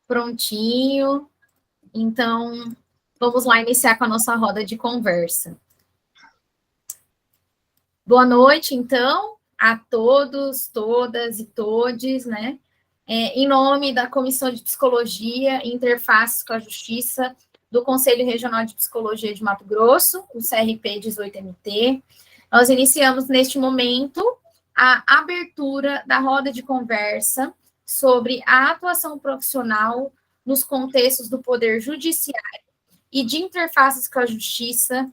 Prontinho. Então, vamos lá iniciar com a nossa roda de conversa. Boa noite, então, a todos, todas e todes, né? Em nome da Comissão de Psicologia e Interfaces com a Justiça do Conselho Regional de Psicologia de Mato Grosso, o CRP 18MT, nós iniciamos neste momento a abertura da roda de conversa sobre a atuação profissional nos contextos do Poder Judiciário e de interfaces com a Justiça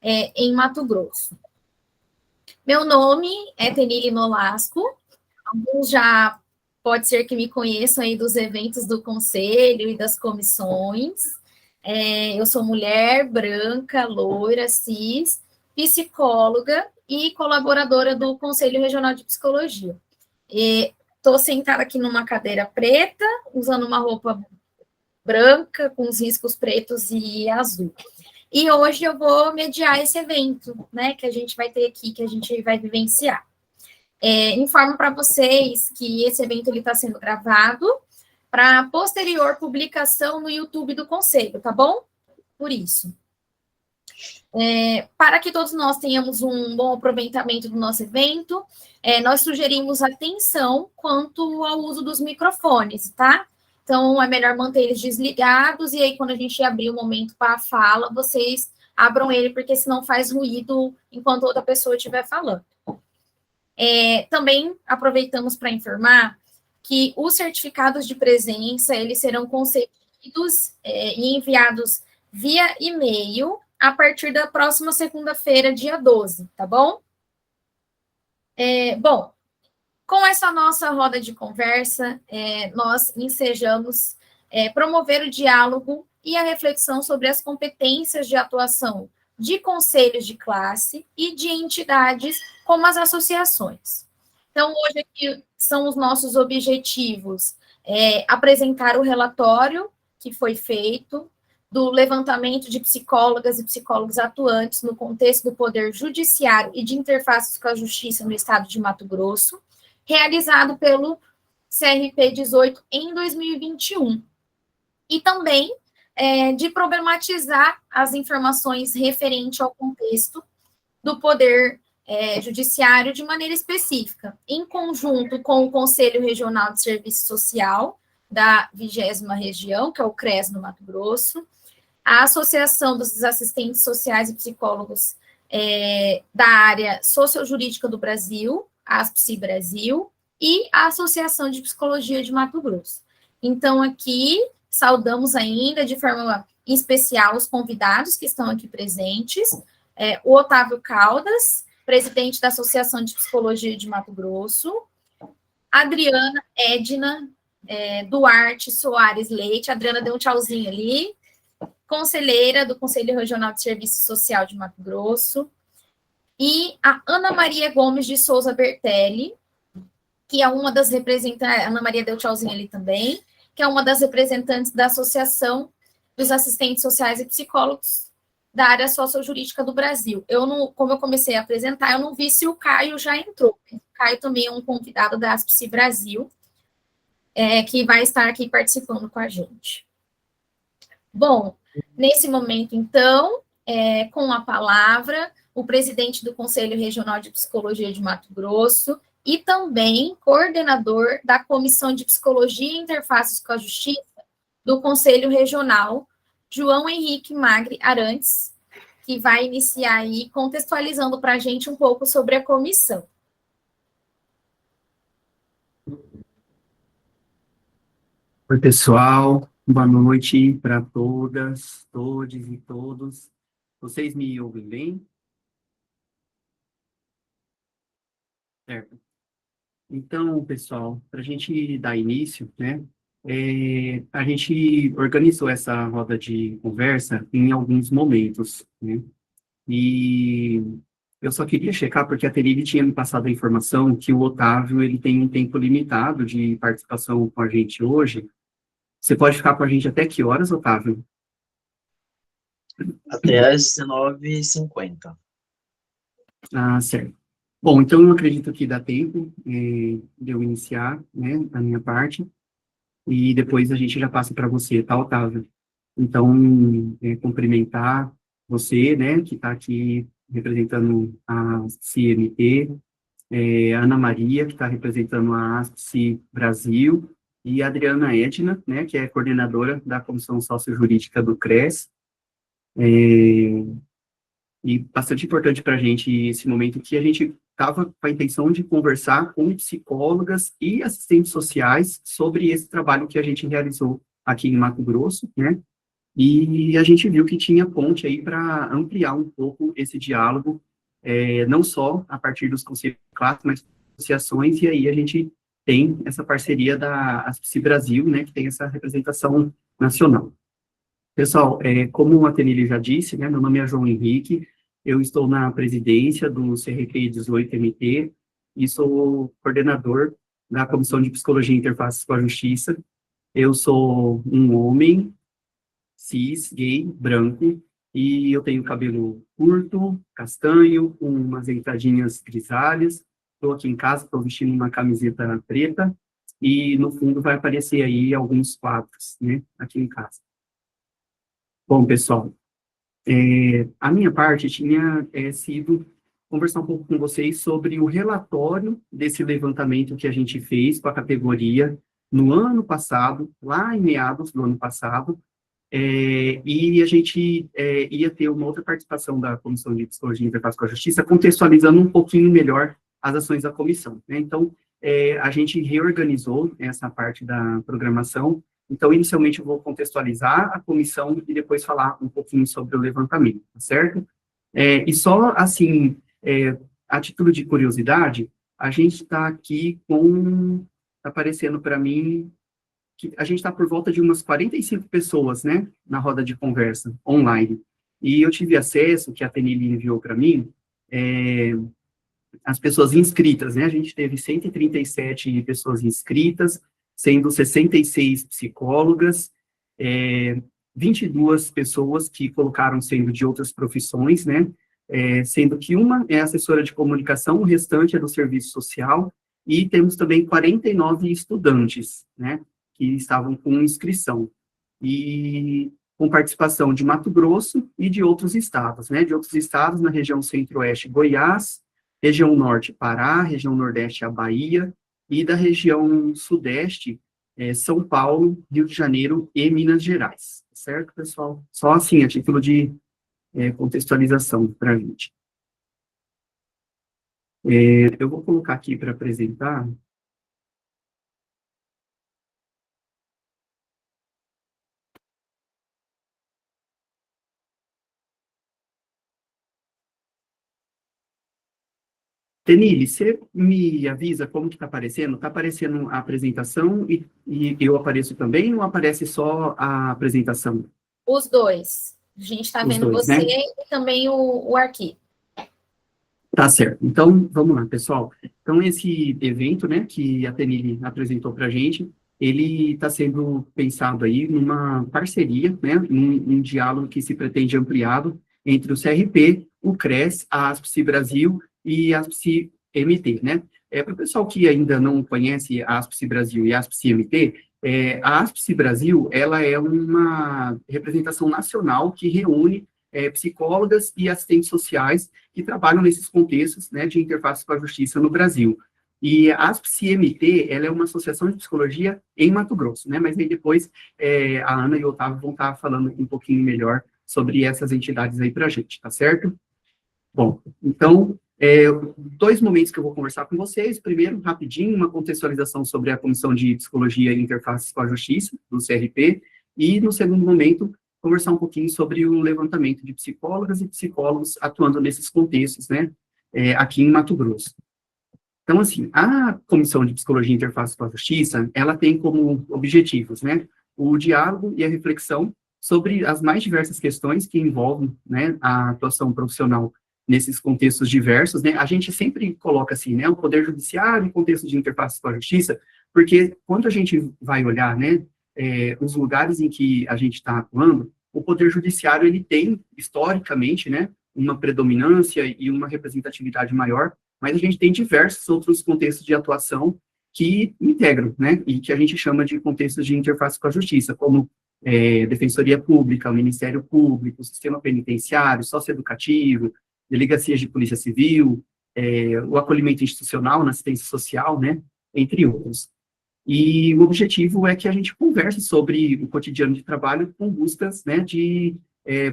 em Mato Grosso. Meu nome é Tenille Nolasco, alguns já pode ser que me conheçam aí dos eventos do Conselho e das comissões. Eu sou mulher, branca, loira, cis, psicóloga e colaboradora do Conselho Regional de Psicologia. Estou sentada aqui numa cadeira preta, usando uma roupa branca, com os riscos pretos e azul. E hoje eu vou mediar esse evento, né, que a gente vai ter aqui, que a gente vai vivenciar. Informo para vocês que esse evento está sendo gravado para posterior publicação no YouTube do Conselho, tá bom? Por isso. Para que todos nós tenhamos um bom aproveitamento do nosso evento, nós sugerimos atenção quanto ao uso dos microfones, tá? Então, é melhor manter eles desligados, e aí, quando a gente abrir o momento para a fala, vocês abram ele, porque senão faz ruído enquanto outra pessoa estiver falando. Também aproveitamos para informar que os certificados de presença, eles serão concedidos e enviados via e-mail a partir da próxima segunda-feira, dia 12, tá bom? Bom, com essa nossa roda de conversa, nós ensejamos promover o diálogo e a reflexão sobre as competências de atuação de conselhos de classe e de entidades como as associações. Então, hoje aqui são os nossos objetivos: apresentar o relatório que foi feito do levantamento de psicólogas e psicólogos atuantes no contexto do Poder Judiciário e de interfaces com a Justiça no Estado de Mato Grosso, realizado pelo CRP 18 em 2021. E também de problematizar as informações referentes ao contexto do Poder Judiciário de maneira específica, em conjunto com o Conselho Regional de Serviço Social da 20ª Região, que é o CRES no Mato Grosso, a Associação dos Assistentes Sociais e Psicólogos da área sociojurídica do Brasil, a ASPSI Brasil, e a Associação de Psicologia de Mato Grosso. Então, aqui, saudamos ainda de forma especial os convidados que estão aqui presentes, o Otávio Caldas, presidente da Associação de Psicologia de Mato Grosso, Adriana Edna Duarte Soares Leite, a Adriana deu um tchauzinho ali, conselheira do Conselho Regional de Serviço Social de Mato Grosso, e a Ana Maria Gomes de Souza Bertelli, que é uma das representantes, a Ana Maria deu tchauzinho ali também, que é uma das representantes da Associação dos Assistentes Sociais e Psicólogos da área sociojurídica do Brasil. Como eu comecei a apresentar, eu não vi se o Caio já entrou. O Caio também é um convidado da ASPSI Brasil, que vai estar aqui participando com a gente. Bom, nesse momento, então, com a palavra, o presidente do Conselho Regional de Psicologia de Mato Grosso e também coordenador da Comissão de Psicologia e Interfaces com a Justiça do Conselho Regional, João Henrique Magri Arantes, que vai iniciar aí contextualizando para a gente um pouco sobre a comissão. Oi, pessoal. Boa noite para todas, todos e todos. Vocês me ouvem bem? Certo. Então, pessoal, para a gente dar início, né, a gente organizou essa roda de conversa em alguns momentos, né, e eu só queria checar, porque a Tenille tinha me passado a informação que o Otávio, ele tem um tempo limitado de participação com a gente hoje. Você pode ficar com a gente até que horas, Otávio? Até às 19h50. Ah, certo. Bom, então eu acredito que dá tempo de eu iniciar, né, a minha parte. e depois a gente já passa para você, tá, Otávio? Então, cumprimentar você, né, que está aqui representando a CMT, Ana Maria, que está representando a ASPSE Brasil, e a Adriana Edna, né, que é coordenadora da Comissão Sócio-Jurídica do CRES. E bastante importante para a gente esse momento que a gente estava com a intenção de conversar com psicólogas e assistentes sociais sobre esse trabalho que a gente realizou aqui em Mato Grosso, né? E a gente viu que tinha ponte aí para ampliar um pouco esse diálogo, não só a partir dos conselhos de classe, mas associações, e aí a gente tem essa parceria da ASPSE Brasil, né, que tem essa representação nacional. Pessoal, como a Tenille já disse, né, meu nome é João Henrique, eu estou na presidência do CRP 18MT e sou coordenador da Comissão de Psicologia e Interfaces com a Justiça. Eu sou um homem cis, gay, branco, e eu tenho cabelo curto, castanho, com umas entradinhas grisalhas. Estou aqui em casa, estou vestindo uma camiseta preta, e no fundo vai aparecer aí alguns quadros, né, aqui em casa. Bom, pessoal, a minha parte tinha sido conversar um pouco com vocês sobre o relatório desse levantamento que a gente fez com a categoria no ano passado, lá em meados do ano passado, e a gente ia ter uma outra participação da Comissão de Psicologia e Interface com a Justiça, contextualizando um pouquinho melhor as ações da comissão, né? Então, a gente reorganizou essa parte da programação. Então, inicialmente, eu vou contextualizar a comissão e depois falar um pouquinho sobre o levantamento, tá certo? E só, assim, a título de curiosidade, a gente está aqui com, está aparecendo para mim, que a gente está por volta de umas 45 pessoas, né, na roda de conversa online. E eu tive acesso, que a Tenille enviou para mim, as pessoas inscritas, né, a gente teve 137 pessoas inscritas, sendo 66 psicólogas, 22 pessoas que colocaram sendo de outras profissões, né, sendo que uma é assessora de comunicação, o restante é do serviço social, e temos também 49 estudantes, né, que estavam com inscrição, e com participação de Mato Grosso e de outros estados, né, de outros estados na região centro-oeste, Goiás, região norte, Pará, região nordeste, a Bahia, e da região sudeste, São Paulo, Rio de Janeiro e Minas Gerais, certo, pessoal? Só assim, a título de contextualização para a gente. Eu vou colocar aqui para apresentar. Tenille, você me avisa como que está aparecendo? Está aparecendo a apresentação e eu apareço também ou aparece só a apresentação? Os dois. A gente está vendo dois, você, né? e também o arquivo. Tá certo. Então, vamos lá, pessoal. Então, esse evento, né, que a Tenille apresentou para a gente, ele está sendo pensado aí numa parceria, né, um diálogo que se pretende ampliado entre o CRP, o CRES, a ASPSE Brasil e a ASPSE MT, né? Para o pessoal que ainda não conhece a ASPSE Brasil e a ASPSE MT, a ASPSE Brasil, ela é uma representação nacional que reúne psicólogas e assistentes sociais que trabalham nesses contextos, né, de interface com a justiça no Brasil. E a ASPSE-MT, ela é uma associação de psicologia em Mato Grosso, né, mas aí depois a Ana e o Otávio vão estar falando um pouquinho melhor sobre essas entidades aí para a gente, tá certo? Bom, então, dois momentos que eu vou conversar com vocês. Primeiro, rapidinho, uma contextualização sobre a Comissão de Psicologia e Interfaces com a Justiça, do CRP, e no segundo momento, conversar um pouquinho sobre o levantamento de psicólogas e psicólogos atuando nesses contextos, né, aqui em Mato Grosso. Então, assim, a Comissão de Psicologia e Interface com a Justiça, ela tem como objetivos, né, o diálogo e a reflexão sobre as mais diversas questões que envolvem, né, a atuação profissional nesses contextos diversos, né, a gente sempre coloca assim, né, o Poder Judiciário em contexto de interface com a Justiça, porque quando a gente vai olhar, né, os lugares em que a gente está atuando, o Poder Judiciário, ele tem, historicamente, né, uma predominância e uma representatividade maior, mas a gente tem diversos outros contextos de atuação que integram, né, e que a gente chama de contextos de interface com a justiça, como Defensoria Pública, o Ministério Público, o Sistema Penitenciário, Socioeducativo, Delegacias de Polícia Civil, o acolhimento institucional na assistência social, né, entre outros. E o objetivo é que a gente converse sobre o cotidiano de trabalho com buscas, né, de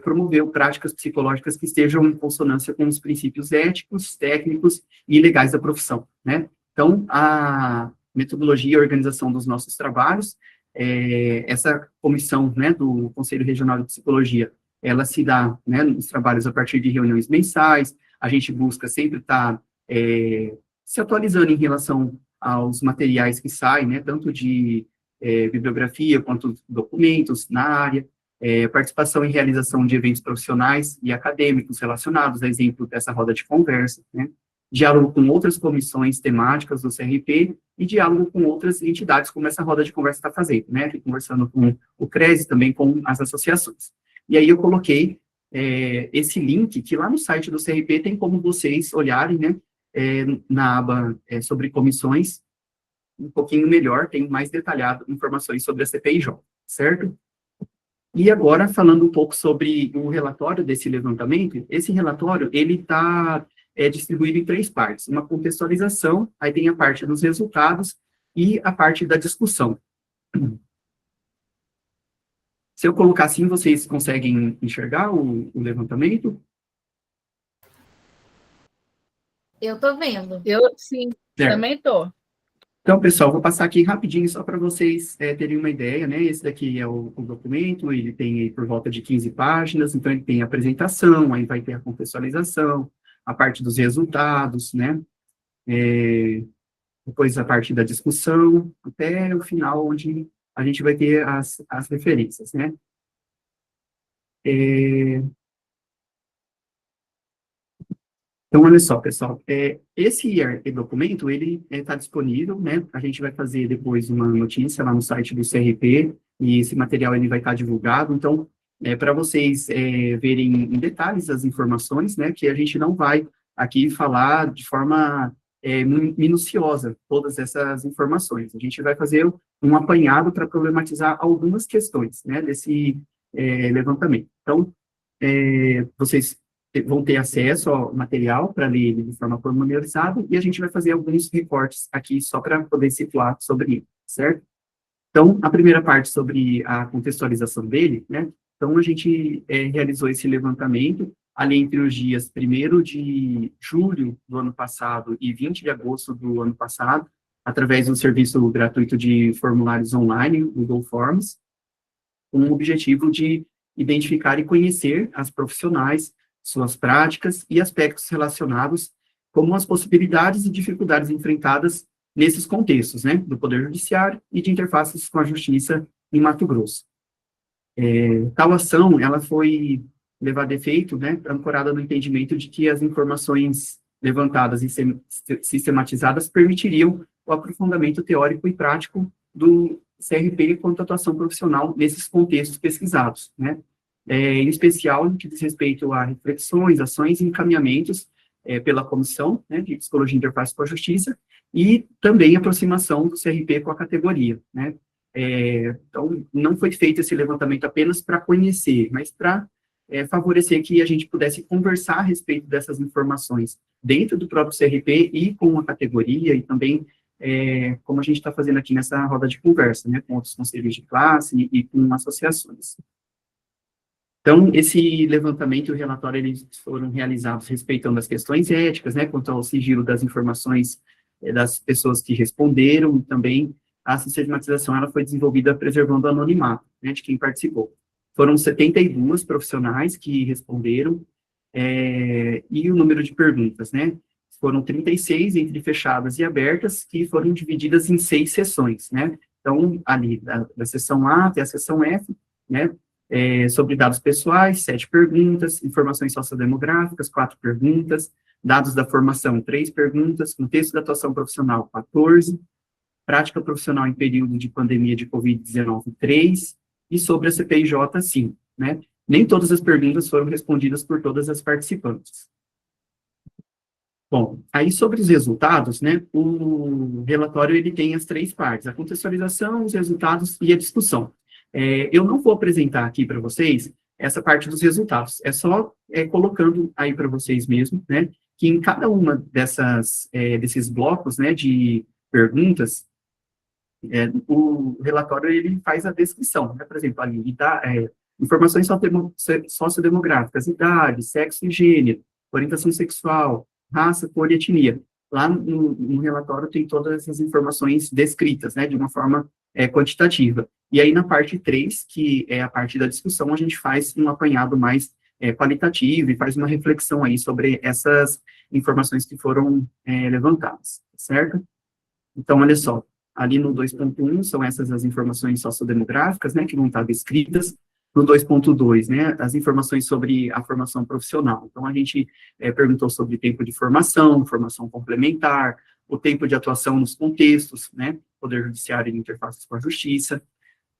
promover práticas psicológicas que estejam em consonância com os princípios éticos, técnicos e legais da profissão, né. Então, a metodologia e a organização dos nossos trabalhos, essa comissão, né, do Conselho Regional de Psicologia, ela se dá, né, nos trabalhos a partir de reuniões mensais, a gente busca sempre estar se atualizando em relação aos materiais que saem, né, tanto de bibliografia quanto documentos na área, participação em realização de eventos profissionais e acadêmicos relacionados, a exemplo dessa roda de conversa, né, diálogo com outras comissões temáticas do CRP e diálogo com outras entidades, como essa roda de conversa está fazendo, né, aqui conversando com o CRES e também com as associações. E aí eu coloquei esse link, que lá no site do CRP tem como vocês olharem, né, na aba sobre comissões, um pouquinho melhor, tem mais detalhado informações sobre a CPIJ, certo? E agora, falando um pouco sobre o relatório desse levantamento, esse relatório, ele está distribuído em 3 partes, uma contextualização, aí tem a parte dos resultados e a parte da discussão. Se eu colocar assim, vocês conseguem enxergar o levantamento? Eu estou vendo. Eu, sim, Certo. também estou. Então, pessoal, vou passar aqui rapidinho só para vocês terem uma ideia, né? Esse daqui é o documento, ele tem aí por volta de 15 páginas, então ele tem a apresentação, aí vai ter a contextualização, a parte dos resultados, né? Depois a parte da discussão, até o final, onde a gente vai ter as referências, né? Então, olha só, pessoal, esse documento, ele está disponível, né, a gente vai fazer depois uma notícia lá no site do CRP, e esse material ele vai estar divulgado, então, para vocês verem em detalhes as informações, né, que a gente não vai aqui falar de forma minuciosa todas essas informações, a gente vai fazer um apanhado para problematizar algumas questões, né, desse levantamento. Então, vocês vão ter acesso ao material para ler ele de forma pormenorizada, e a gente vai fazer alguns recortes aqui só para poder situar sobre ele, certo? Então, a primeira parte sobre a contextualização dele, né? Então, a gente realizou esse levantamento ali entre os dias 1º de julho do ano passado e 20 de agosto do ano passado, através do serviço gratuito de formulários online, Google Forms, com o objetivo de identificar e conhecer as profissionais, suas práticas e aspectos relacionados, como as possibilidades e dificuldades enfrentadas nesses contextos, né, do Poder Judiciário e de interfaces com a Justiça em Mato Grosso. Tal ação, ela foi levada a efeito, né, ancorada no entendimento de que as informações levantadas e sistematizadas permitiriam o aprofundamento teórico e prático do CRP quanto à atuação profissional nesses contextos pesquisados, né, em especial no que diz respeito a reflexões, ações e encaminhamentos pela Comissão, né, de Psicologia e Interface com a Justiça, e também aproximação do CRP com a categoria, né. Então, não foi feito esse levantamento apenas para conhecer, mas para favorecer que a gente pudesse conversar a respeito dessas informações dentro do próprio CRP e com a categoria, e também como a gente está fazendo aqui nessa roda de conversa, né, com outros conselhos de classe e com associações. Então, esse levantamento e o relatório, eles foram realizados respeitando as questões éticas, né, quanto ao sigilo das informações das pessoas que responderam, e também a sistematização, ela foi desenvolvida preservando o anonimato, né, de quem participou. Foram 72 profissionais que responderam, e o número de perguntas, né, foram 36 entre fechadas e abertas, que foram divididas em 6 sessões, né, então, ali, da sessão A até a sessão F, né, sobre dados pessoais, 7 perguntas, informações sociodemográficas, 4 perguntas, dados da formação, 3 perguntas, contexto da atuação profissional, 14, prática profissional em período de pandemia de Covid-19, 3, e sobre a CPIJ, 5, né? Nem todas as perguntas foram respondidas por todas as participantes. Bom, aí sobre os resultados, né, o relatório ele tem as três partes, a contextualização, os resultados e a discussão. Eu não vou apresentar aqui para vocês essa parte dos resultados, é só colocando aí para vocês mesmo, né, que em cada uma desses blocos, né, de perguntas, o relatório ele faz a descrição, né, por exemplo, ali, informações sociodemográficas, idade, sexo e gênero, orientação sexual, raça, cor e etnia. Lá no relatório tem todas essas informações descritas, né, de uma forma quantitativa. E aí na parte 3, que é a parte da discussão, a gente faz um apanhado mais qualitativo e faz uma reflexão aí sobre essas informações que foram levantadas, certo? Então, olha só, ali no 2.1 são essas as informações sociodemográficas, né, que vão estar descritas. No 2.2, né, as informações sobre a formação profissional. Então, a gente perguntou sobre tempo de formação, formação complementar, o tempo de atuação nos contextos, né, Poder Judiciário e interfaces com a Justiça.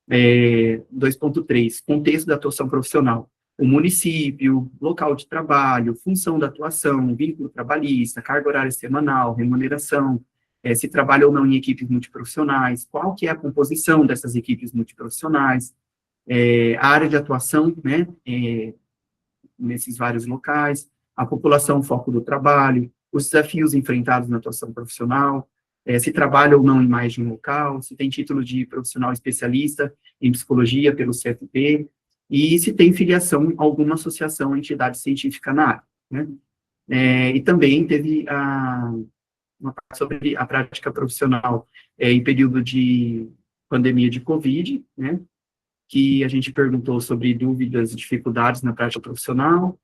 2.3, contexto da atuação profissional. O município, local de trabalho, função da atuação, vínculo trabalhista, carga horária semanal, remuneração, se trabalha ou não em equipes multiprofissionais, qual que é a composição dessas equipes multiprofissionais, a área de atuação, né, nesses vários locais, a população, foco do trabalho, os desafios enfrentados na atuação profissional, se trabalha ou não em mais de um local, se tem título de profissional especialista em psicologia pelo CFP, e se tem filiação a alguma associação, entidade científica na área, né? E também teve uma parte sobre a prática profissional em período de pandemia de Covid, né, que a gente perguntou sobre dúvidas e dificuldades na prática profissional,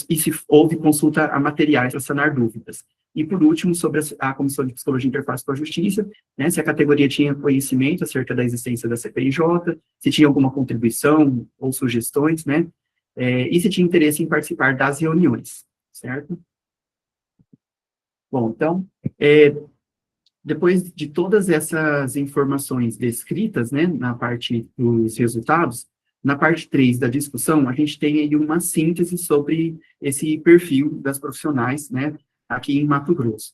e se houve consulta a materiais para sanar dúvidas. E, por último, sobre a Comissão de Psicologia e Interface com a Justiça, né, se a categoria tinha conhecimento acerca da existência da CPIJ, se tinha alguma contribuição ou sugestões, né, e se tinha interesse em participar das reuniões, certo? Bom, então, depois de todas essas informações descritas, né, na parte dos resultados, na parte 3 da discussão, a gente tem aí uma síntese sobre esse perfil das profissionais, né, aqui em Mato Grosso.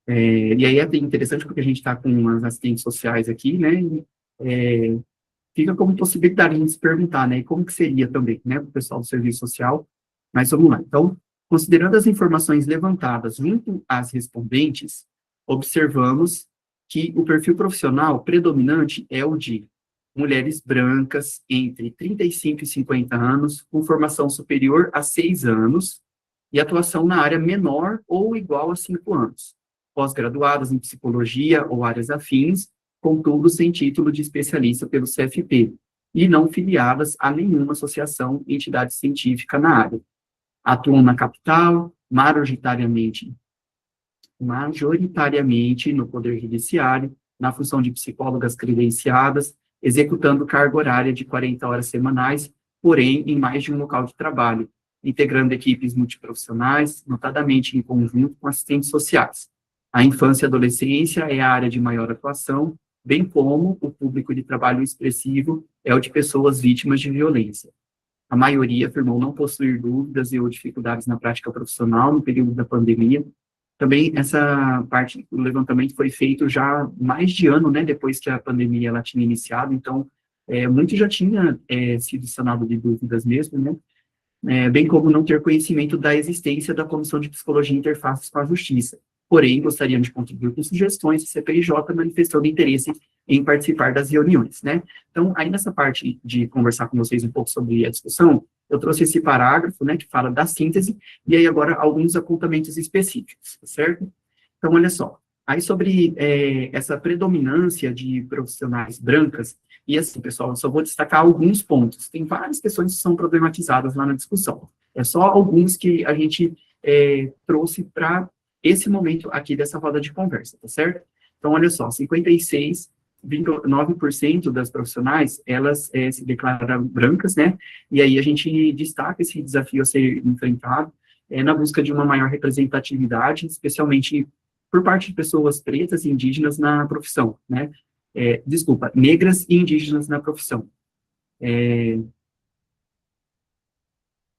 E aí é bem interessante porque a gente está com umas assistentes sociais aqui, né, e, fica como possibilidade de a gente se perguntar, né, e como que seria também, né, para o pessoal do serviço social, mas vamos lá. Então, considerando as informações levantadas junto às respondentes, observamos que o perfil profissional predominante é o de mulheres brancas entre 35 e 50 anos, com formação superior a 6 anos e atuação na área menor ou igual a 5 anos, pós-graduadas em psicologia ou áreas afins, contudo sem título de especialista pelo CFP, e não filiadas a nenhuma associação, entidade científica na área. Atuam na capital, majoritariamente no Poder Judiciário, na função de psicólogas credenciadas, executando carga horária de 40 horas semanais, porém em mais de um local de trabalho, integrando equipes multiprofissionais, notadamente em conjunto com assistentes sociais. A infância e adolescência é a área de maior atuação, bem como o público de trabalho expressivo é o de pessoas vítimas de violência. A maioria afirmou não possuir dúvidas e ou dificuldades na prática profissional no período da pandemia. Também essa parte do levantamento foi feito já mais de ano, né, depois que a pandemia ela tinha iniciado, então, muito já tinha sido sanado de dúvidas mesmo, né, bem como não ter conhecimento da existência da Comissão de Psicologia e Interfaces com a Justiça. Porém, gostariam de contribuir com sugestões e CPIJ manifestando interesse em participar das reuniões, né? Então, aí nessa parte de conversar com vocês um pouco sobre a discussão, eu trouxe esse parágrafo, né, que fala da síntese, e aí agora alguns apontamentos específicos, certo? Então, olha só, aí sobre essa predominância de profissionais brancas, e assim, pessoal, eu só vou destacar alguns pontos, tem várias questões que são problematizadas lá na discussão, é só alguns que a gente trouxe para esse momento aqui dessa roda de conversa, tá certo? Então, olha só, 56,9% das profissionais, elas se declaram brancas, né? E aí a gente destaca esse desafio a ser enfrentado na busca de uma maior representatividade, especialmente por parte de pessoas pretas e indígenas na profissão, né? Negras e indígenas na profissão.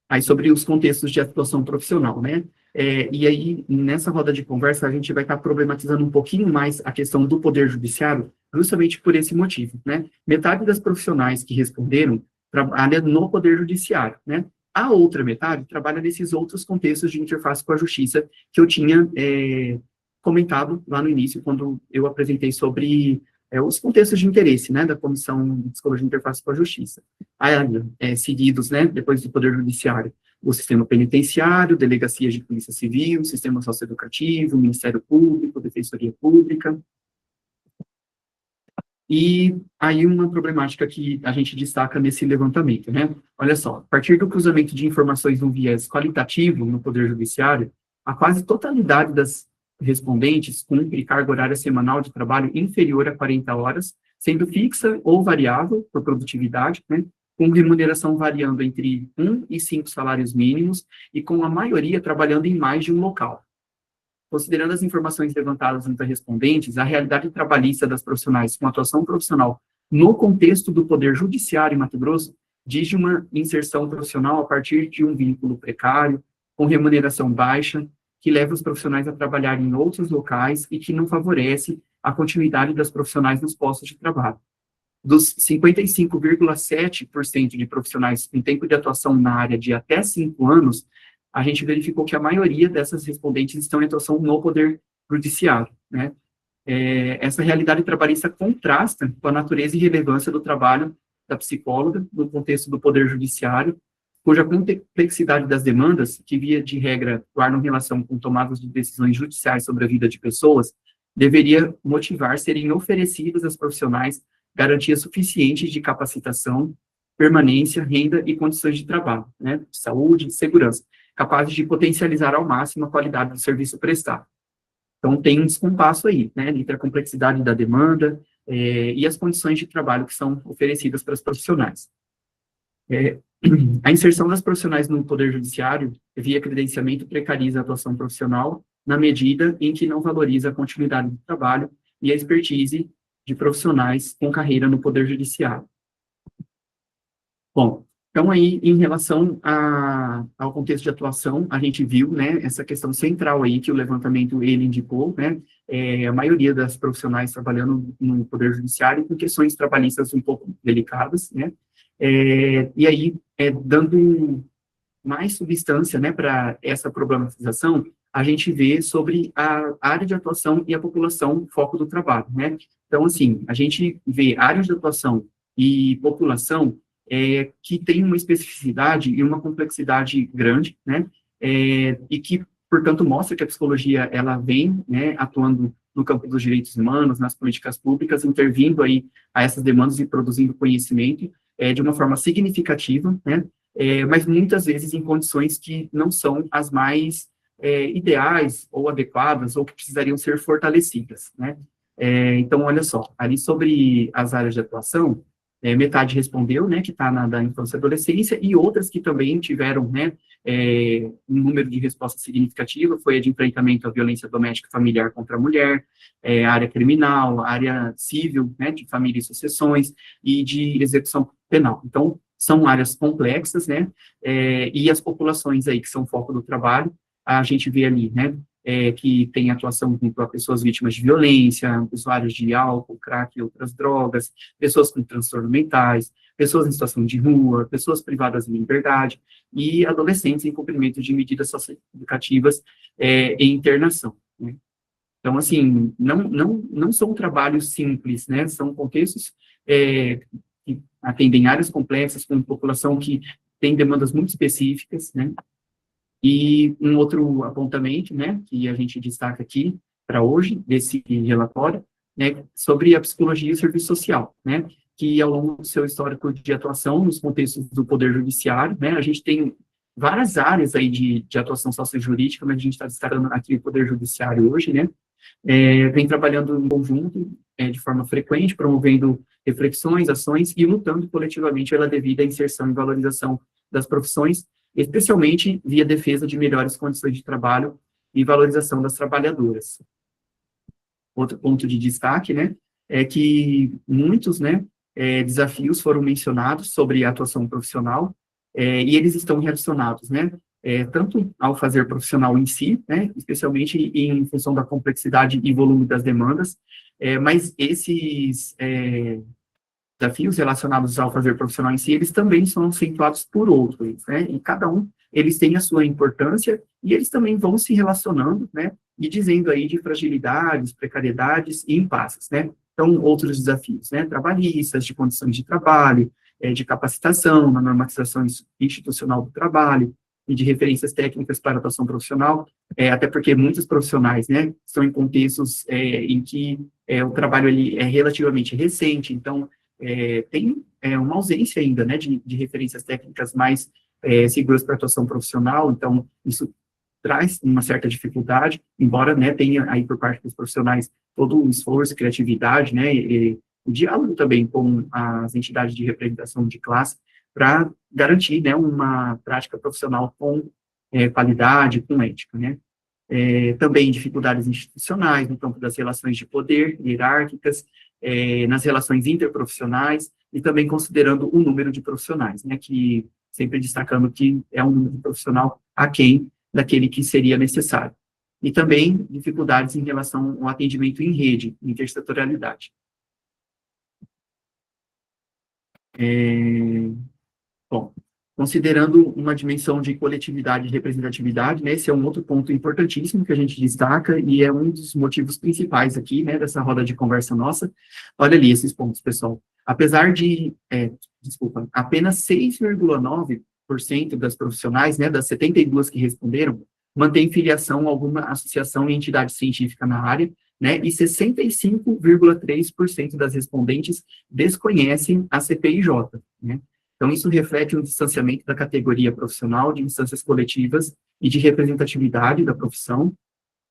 Aí, sobre os contextos de atuação profissional, né? E aí, nessa roda de conversa, a gente vai estar problematizando um pouquinho mais a questão do Poder Judiciário, justamente por esse motivo, né? Metade das profissionais que responderam trabalha no Poder Judiciário, né? A outra metade trabalha nesses outros contextos de interface com a Justiça que eu tinha comentado lá no início, quando eu apresentei sobre os contextos de interesse, né, da Comissão de Psicologia e Interface com a Justiça. Aí, seguidos, né, depois do Poder Judiciário, o sistema penitenciário, delegacias de polícia civil, sistema socioeducativo, Ministério Público, Defensoria Pública. E aí uma problemática que a gente destaca nesse levantamento, né? Olha só, a partir do cruzamento de informações no viés qualitativo no Poder Judiciário, a quase totalidade das respondentes cumpre carga horária semanal de trabalho inferior a 40 horas, sendo fixa ou variável por produtividade, né? Com remuneração variando entre 1 e 5 salários mínimos e com a maioria trabalhando em mais de um local. Considerando as informações levantadas entre respondentes, a realidade trabalhista das profissionais com atuação profissional no contexto do Poder Judiciário em Mato Grosso diz de uma inserção profissional a partir de um vínculo precário, com remuneração baixa, que leva os profissionais a trabalhar em outros locais e que não favorece a continuidade das profissionais nos postos de trabalho. Dos 55,7% de profissionais com tempo de atuação na área de até 5 anos, a gente verificou que a maioria dessas respondentes estão em atuação no Poder Judiciário, né? Essa realidade trabalhista contrasta com a natureza e relevância do trabalho da psicóloga no contexto do Poder Judiciário, cuja complexidade das demandas, que via de regra guardam relação com tomadas de decisões judiciais sobre a vida de pessoas, deveria motivar serem oferecidas às profissionais garantias suficientes de capacitação, permanência, renda e condições de trabalho, né? Saúde e segurança, capazes de potencializar ao máximo a qualidade do serviço prestado. Então, tem um descompasso aí, né, entre a complexidade da demanda e as condições de trabalho que são oferecidas para os profissionais. A inserção das profissionais no Poder Judiciário, via credenciamento, precariza a atuação profissional na medida em que não valoriza a continuidade do trabalho e a expertise de profissionais com carreira no Poder Judiciário. Bom, então aí, em relação ao contexto de atuação, a gente viu, né, essa questão central aí que o levantamento, ele indicou, né, a maioria das profissionais trabalhando no Poder Judiciário com questões trabalhistas um pouco delicadas, né, e aí, dando mais substância, né, para essa problematização, a gente vê sobre a área de atuação e a população foco do trabalho, né. Então, assim, a gente vê áreas de atuação e população que tem uma especificidade e uma complexidade grande, né, e que, portanto, mostra que a psicologia, ela vem, né, atuando no campo dos direitos humanos, nas políticas públicas, intervindo aí a essas demandas e produzindo conhecimento de uma forma significativa, né, mas muitas vezes em condições que não são as mais ideais ou adequadas ou que precisariam ser fortalecidas, né. Então, olha só, ali sobre as áreas de atuação, metade respondeu, né, que está da infância e adolescência, e outras que também tiveram, né, um número de resposta significativa, foi a de enfrentamento à violência doméstica e familiar contra a mulher, a área criminal, a área civil, né, de família e sucessões, e de execução penal. Então, são áreas complexas, né, e as populações aí que são foco do trabalho, a gente vê ali, né, que tem atuação junto a pessoas vítimas de violência, usuários de álcool, crack e outras drogas, pessoas com transtornos mentais, pessoas em situação de rua, pessoas privadas de liberdade e adolescentes em cumprimento de medidas socioeducativas e internação, né? Então, assim, não são trabalhos simples, né? São contextos que atendem áreas complexas, com população que tem demandas muito específicas, né? E um outro apontamento, né, que a gente destaca aqui para hoje, desse relatório, né, sobre a psicologia e o serviço social, né, que ao longo do seu histórico de atuação nos contextos do Poder Judiciário, né, a gente tem várias áreas aí de atuação sociojurídica, mas a gente está destacando aqui o Poder Judiciário hoje, né, vem trabalhando em conjunto, de forma frequente, promovendo reflexões, ações e lutando coletivamente pela devida inserção e valorização das profissões, especialmente via defesa de melhores condições de trabalho e valorização das trabalhadoras. Outro ponto de destaque, né, é que muitos, né, desafios foram mencionados sobre a atuação profissional, e eles estão relacionados, né, tanto ao fazer profissional em si, né, especialmente em função da complexidade e volume das demandas, mas esses desafios relacionados ao fazer profissional em si, eles também são acentuados por outros, né, e cada um, eles têm a sua importância, e eles também vão se relacionando, né, e dizendo aí de fragilidades, precariedades e impasses, né. Então, outros desafios, né, trabalhistas, de condições de trabalho, de capacitação, na normatização institucional do trabalho, e de referências técnicas para a atuação profissional, até porque muitos profissionais, né, estão em contextos em que o trabalho ali é relativamente recente, então, tem uma ausência ainda, né, de referências técnicas mais seguras para a atuação profissional, então, isso traz uma certa dificuldade, embora, né, tenha aí por parte dos profissionais todo o esforço, criatividade, né, e o diálogo também com as entidades de representação de classe, para garantir, né, uma prática profissional com qualidade, com ética, né. Também dificuldades institucionais no campo das relações de poder, hierárquicas, nas relações interprofissionais, e também considerando o número de profissionais, né, que sempre destacando que é um número de profissional aquém daquele que seria necessário. E também dificuldades em relação ao atendimento em rede, intersetorialidade. Bom, considerando uma dimensão de coletividade e representatividade, né, esse é um outro ponto importantíssimo que a gente destaca e é um dos motivos principais aqui, né, dessa roda de conversa nossa. Olha ali esses pontos, pessoal. Apesar de, apenas 6,9% das profissionais, né, das 72 que responderam, mantém filiação a alguma associação e entidade científica na área, né, e 65,3% das respondentes desconhecem a CPIJ, né. Então, isso reflete um distanciamento da categoria profissional, de instâncias coletivas e de representatividade da profissão.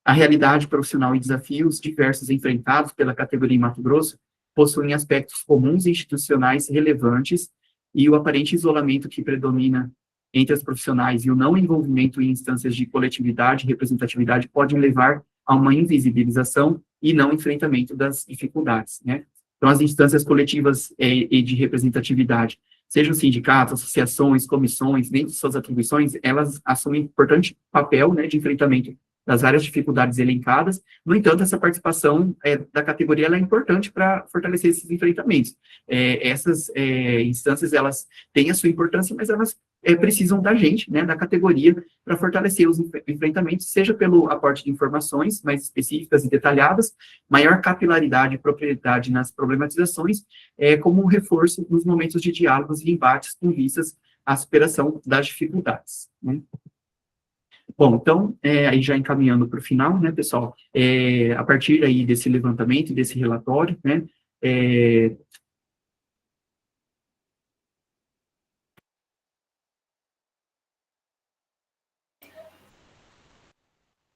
A realidade profissional e desafios diversos enfrentados pela categoria em Mato Grosso possuem aspectos comuns e institucionais relevantes, e o aparente isolamento que predomina entre os profissionais e o não envolvimento em instâncias de coletividade e representatividade podem levar a uma invisibilização e não enfrentamento das dificuldades, né? Então, as instâncias coletivas e de representatividade, sejam sindicatos, associações, comissões, dentro de suas atribuições, elas assumem importante papel, né, de enfrentamento das várias dificuldades elencadas. No entanto, essa participação da categoria ela é importante para fortalecer esses enfrentamentos. Essas instâncias, elas têm a sua importância, mas elas precisam da gente, né, da categoria, para fortalecer os enfrentamentos, seja pelo aporte de informações mais específicas e detalhadas, maior capilaridade e propriedade nas problematizações, como um reforço nos momentos de diálogos e embates com vistas à superação das dificuldades, né? Bom, então, aí já encaminhando para o final, né, pessoal, a partir aí desse levantamento, desse relatório, né,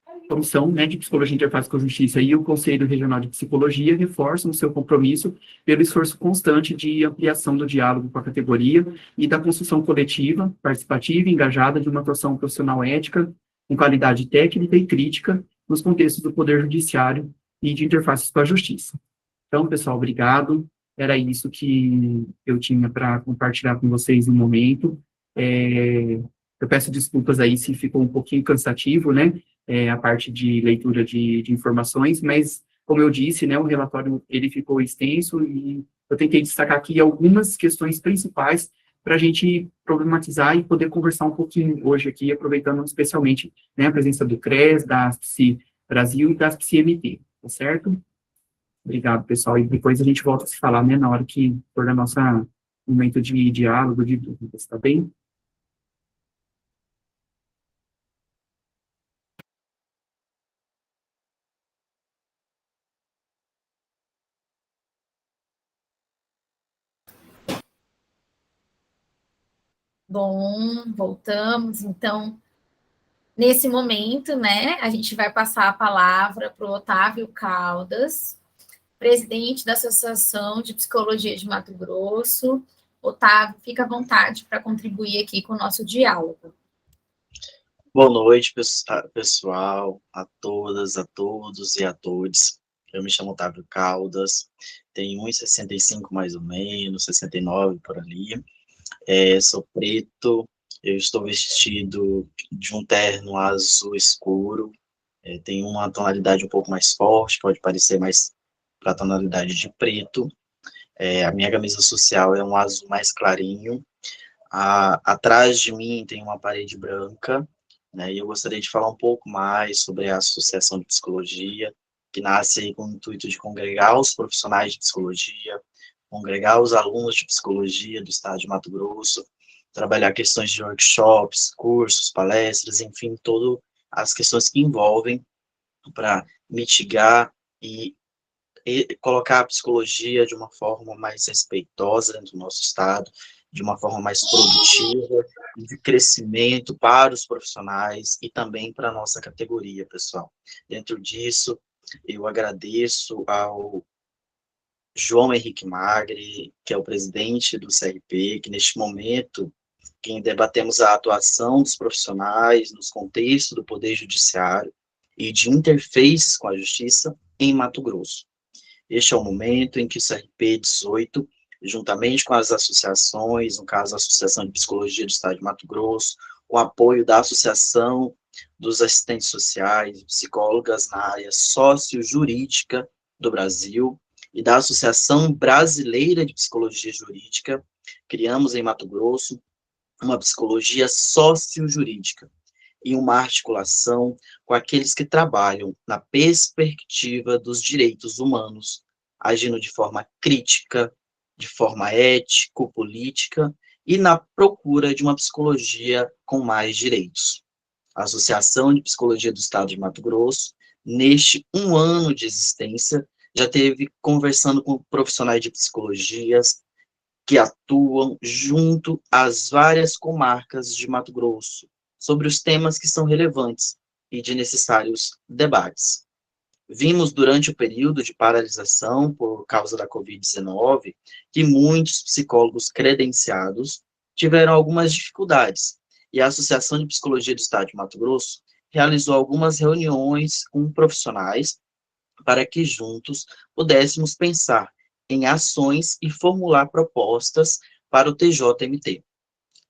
a Comissão, né, de Psicologia e Interface com a Justiça e o Conselho Regional de Psicologia reforçam o seu compromisso pelo esforço constante de ampliação do diálogo com a categoria e da construção coletiva, participativa e engajada de uma atuação profissional ética, com qualidade técnica e crítica, nos contextos do Poder Judiciário e de interfaces com a Justiça. Então, pessoal, obrigado. Era isso que eu tinha para compartilhar com vocês no momento. Eu peço desculpas aí se ficou um pouquinho cansativo, né, a parte de leitura de informações, mas, como eu disse, né, o relatório ele ficou extenso e eu tentei destacar aqui algumas questões principais para a gente problematizar e poder conversar um pouquinho hoje aqui, aproveitando especialmente, né, a presença do CRES, da ASPSI Brasil e da ASPSI MT, tá certo? Obrigado, pessoal, e depois a gente volta a se falar, né, na hora que for da nossa momento de diálogo, de dúvidas, tá bem? Bom, voltamos. Então, nesse momento, né, a gente vai passar a palavra para o Otávio Caldas, presidente da Associação de Psicologia de Mato Grosso. Otávio, fica à vontade para contribuir aqui com o nosso diálogo. Boa noite, pessoal, a todas, a todos e a todos. Eu me chamo Otávio Caldas, tenho 1,65 mais ou menos, 69 por ali. Sou preto, Eu estou vestido de um terno azul escuro, tem uma tonalidade um pouco mais forte, pode parecer mais para a tonalidade de preto. A minha camisa social é um azul mais clarinho. Atrás de mim tem uma parede branca, né, e eu gostaria de falar um pouco mais sobre a Associação de Psicologia, que nasce aí com o intuito de congregar os profissionais de psicologia, congregar os alunos de psicologia do estado de Mato Grosso, trabalhar questões de workshops, cursos, palestras, enfim, todas as questões que envolvem para mitigar e colocar a psicologia de uma forma mais respeitosa dentro do nosso estado, de uma forma mais produtiva, de crescimento para os profissionais e também para a nossa categoria, pessoal. Dentro disso, eu agradeço ao João Henrique Magri, que é o presidente do CRP, que neste momento, em debatemos a atuação dos profissionais nos contextos do Poder Judiciário e de interfaces com a Justiça em Mato Grosso. Este é o momento em que o CRP 18, juntamente com as associações, no caso a Associação de Psicologia do Estado de Mato Grosso, com o apoio da Associação dos Assistentes Sociais e Psicólogas na área sociojurídica do Brasil e da Associação Brasileira de Psicologia Jurídica, criamos em Mato Grosso uma psicologia sociojurídica e uma articulação com aqueles que trabalham na perspectiva dos direitos humanos, agindo de forma crítica, de forma ético-política e na procura de uma psicologia com mais direitos. A Associação de Psicologia do Estado de Mato Grosso, neste 1 ano de existência, já teve conversando com profissionais de psicologias que atuam junto às várias comarcas de Mato Grosso, sobre os temas que são relevantes e de necessários debates. Vimos durante o período de paralisação por causa da Covid-19 que muitos psicólogos credenciados tiveram algumas dificuldades, e a Associação de Psicologia do Estado de Mato Grosso realizou algumas reuniões com profissionais para que juntos pudéssemos pensar em ações e formular propostas para o TJMT.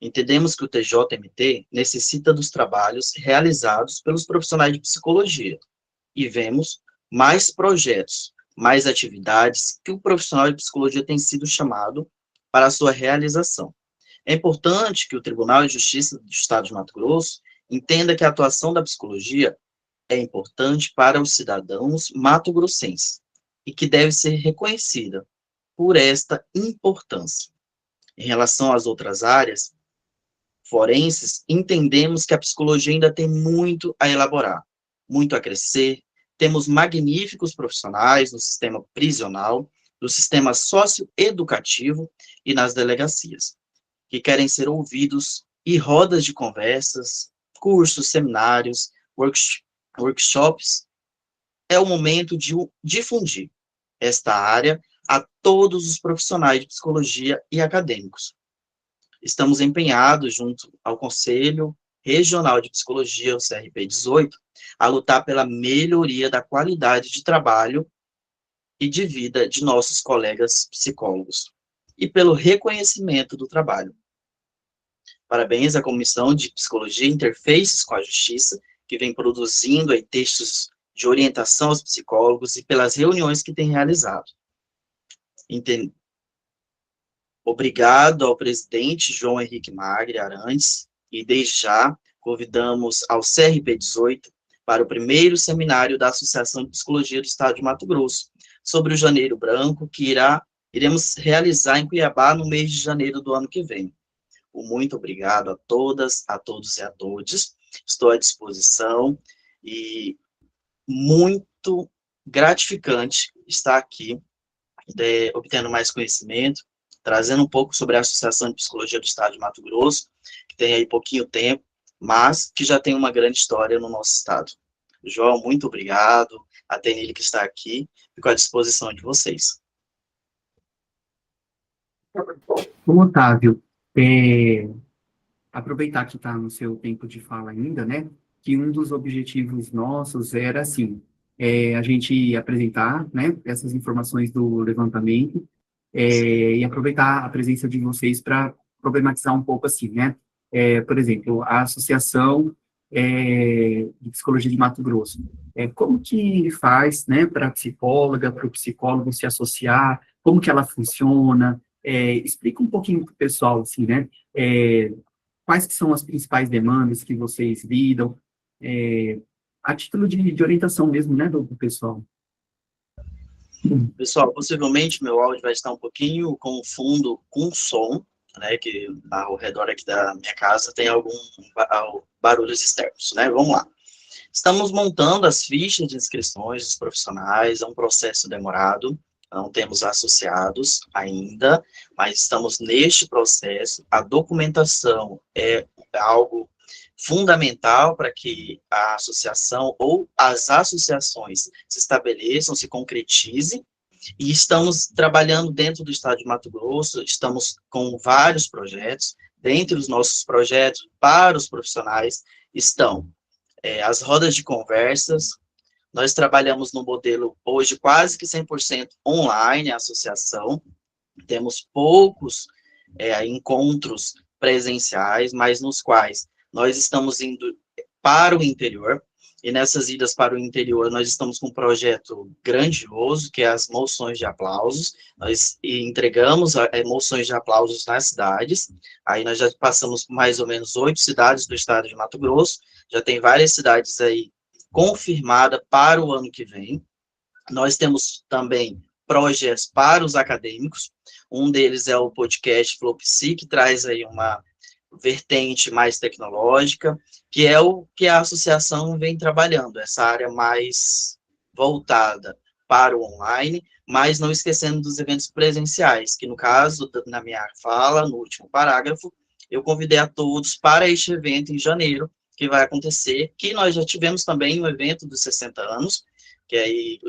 Entendemos que o TJMT necessita dos trabalhos realizados pelos profissionais de psicologia e vemos mais projetos, mais atividades que o profissional de psicologia tem sido chamado para a sua realização. É importante que o Tribunal de Justiça do Estado de Mato Grosso entenda que a atuação da psicologia é importante para os cidadãos mato-grossenses e que deve ser reconhecida por esta importância. Em relação às outras áreas forenses, entendemos que a psicologia ainda tem muito a elaborar, muito a crescer. Temos magníficos profissionais no sistema prisional, no sistema socioeducativo e nas delegacias, que querem ser ouvidos, e rodas de conversas, cursos, seminários, workshops. É o momento de difundir esta área a todos os profissionais de psicologia e acadêmicos. Estamos empenhados, junto ao Conselho Regional de Psicologia, o CRP 18, a lutar pela melhoria da qualidade de trabalho e de vida de nossos colegas psicólogos e pelo reconhecimento do trabalho. Parabéns à Comissão de Psicologia e Interfaces com a Justiça, que vem produzindo aí textos de orientação aos psicólogos e pelas reuniões que tem realizado. Obrigado ao presidente João Henrique Magri Arantes, e desde já convidamos ao CRP 18 para o primeiro seminário da Associação de Psicologia do Estado de Mato Grosso, sobre o Janeiro Branco, que iremos realizar em Cuiabá no mês de janeiro do ano que vem. Muito obrigado a todas, a todos e a todas. Estou à disposição e muito gratificante estar aqui, obtendo mais conhecimento, trazendo um pouco sobre a Associação de Psicologia do Estado de Mato Grosso, que tem aí pouquinho tempo, mas que já tem uma grande história no nosso estado. João, muito obrigado. A Tenille que está aqui, fico à disposição de vocês. Bom, Otávio, aproveitar que está no seu tempo de fala ainda, né, que um dos objetivos nossos era, assim, a gente apresentar, né, essas informações do levantamento, e aproveitar a presença de vocês para problematizar um pouco, assim, né, por exemplo, a Associação de Psicologia de Mato Grosso. Como que faz, né, para a psicóloga, para o psicólogo se associar, como que ela funciona? Explica um pouquinho para o pessoal, assim, né, quais que são as principais demandas que vocês lidam, a título de orientação mesmo, né, do pessoal. Pessoal, possivelmente meu áudio vai estar um pouquinho com o fundo com som, né, que ao redor aqui da minha casa tem barulhos externos, né? Vamos lá. Estamos montando as fichas de inscrições dos profissionais, é um processo demorado, não temos associados ainda, mas estamos neste processo. A documentação é algo fundamental para que a associação ou as associações se estabeleçam, se concretizem, e estamos trabalhando dentro do estado de Mato Grosso, estamos com vários projetos. Dentre os nossos projetos para os profissionais estão as rodas de conversas. Nós trabalhamos no modelo hoje quase que 100% online, a associação. Temos poucos encontros presenciais, mas nos quais nós estamos indo para o interior. E nessas idas para o interior, nós estamos com um projeto grandioso, que é as moções de aplausos. Nós entregamos moções de aplausos nas cidades. Aí nós já passamos por mais ou menos 8 cidades do estado de Mato Grosso. Já tem várias cidades aí confirmadas para o ano que vem. Nós temos também projetos para os acadêmicos. Um deles é o podcast Flowpsi, que traz aí uma vertente mais tecnológica, que é o que a associação vem trabalhando, essa área mais voltada para o online, mas não esquecendo dos eventos presenciais, que no caso, na minha fala, no último parágrafo, eu convidei a todos para este evento em janeiro, que vai acontecer, que nós já tivemos também um evento dos 60 anos, que aí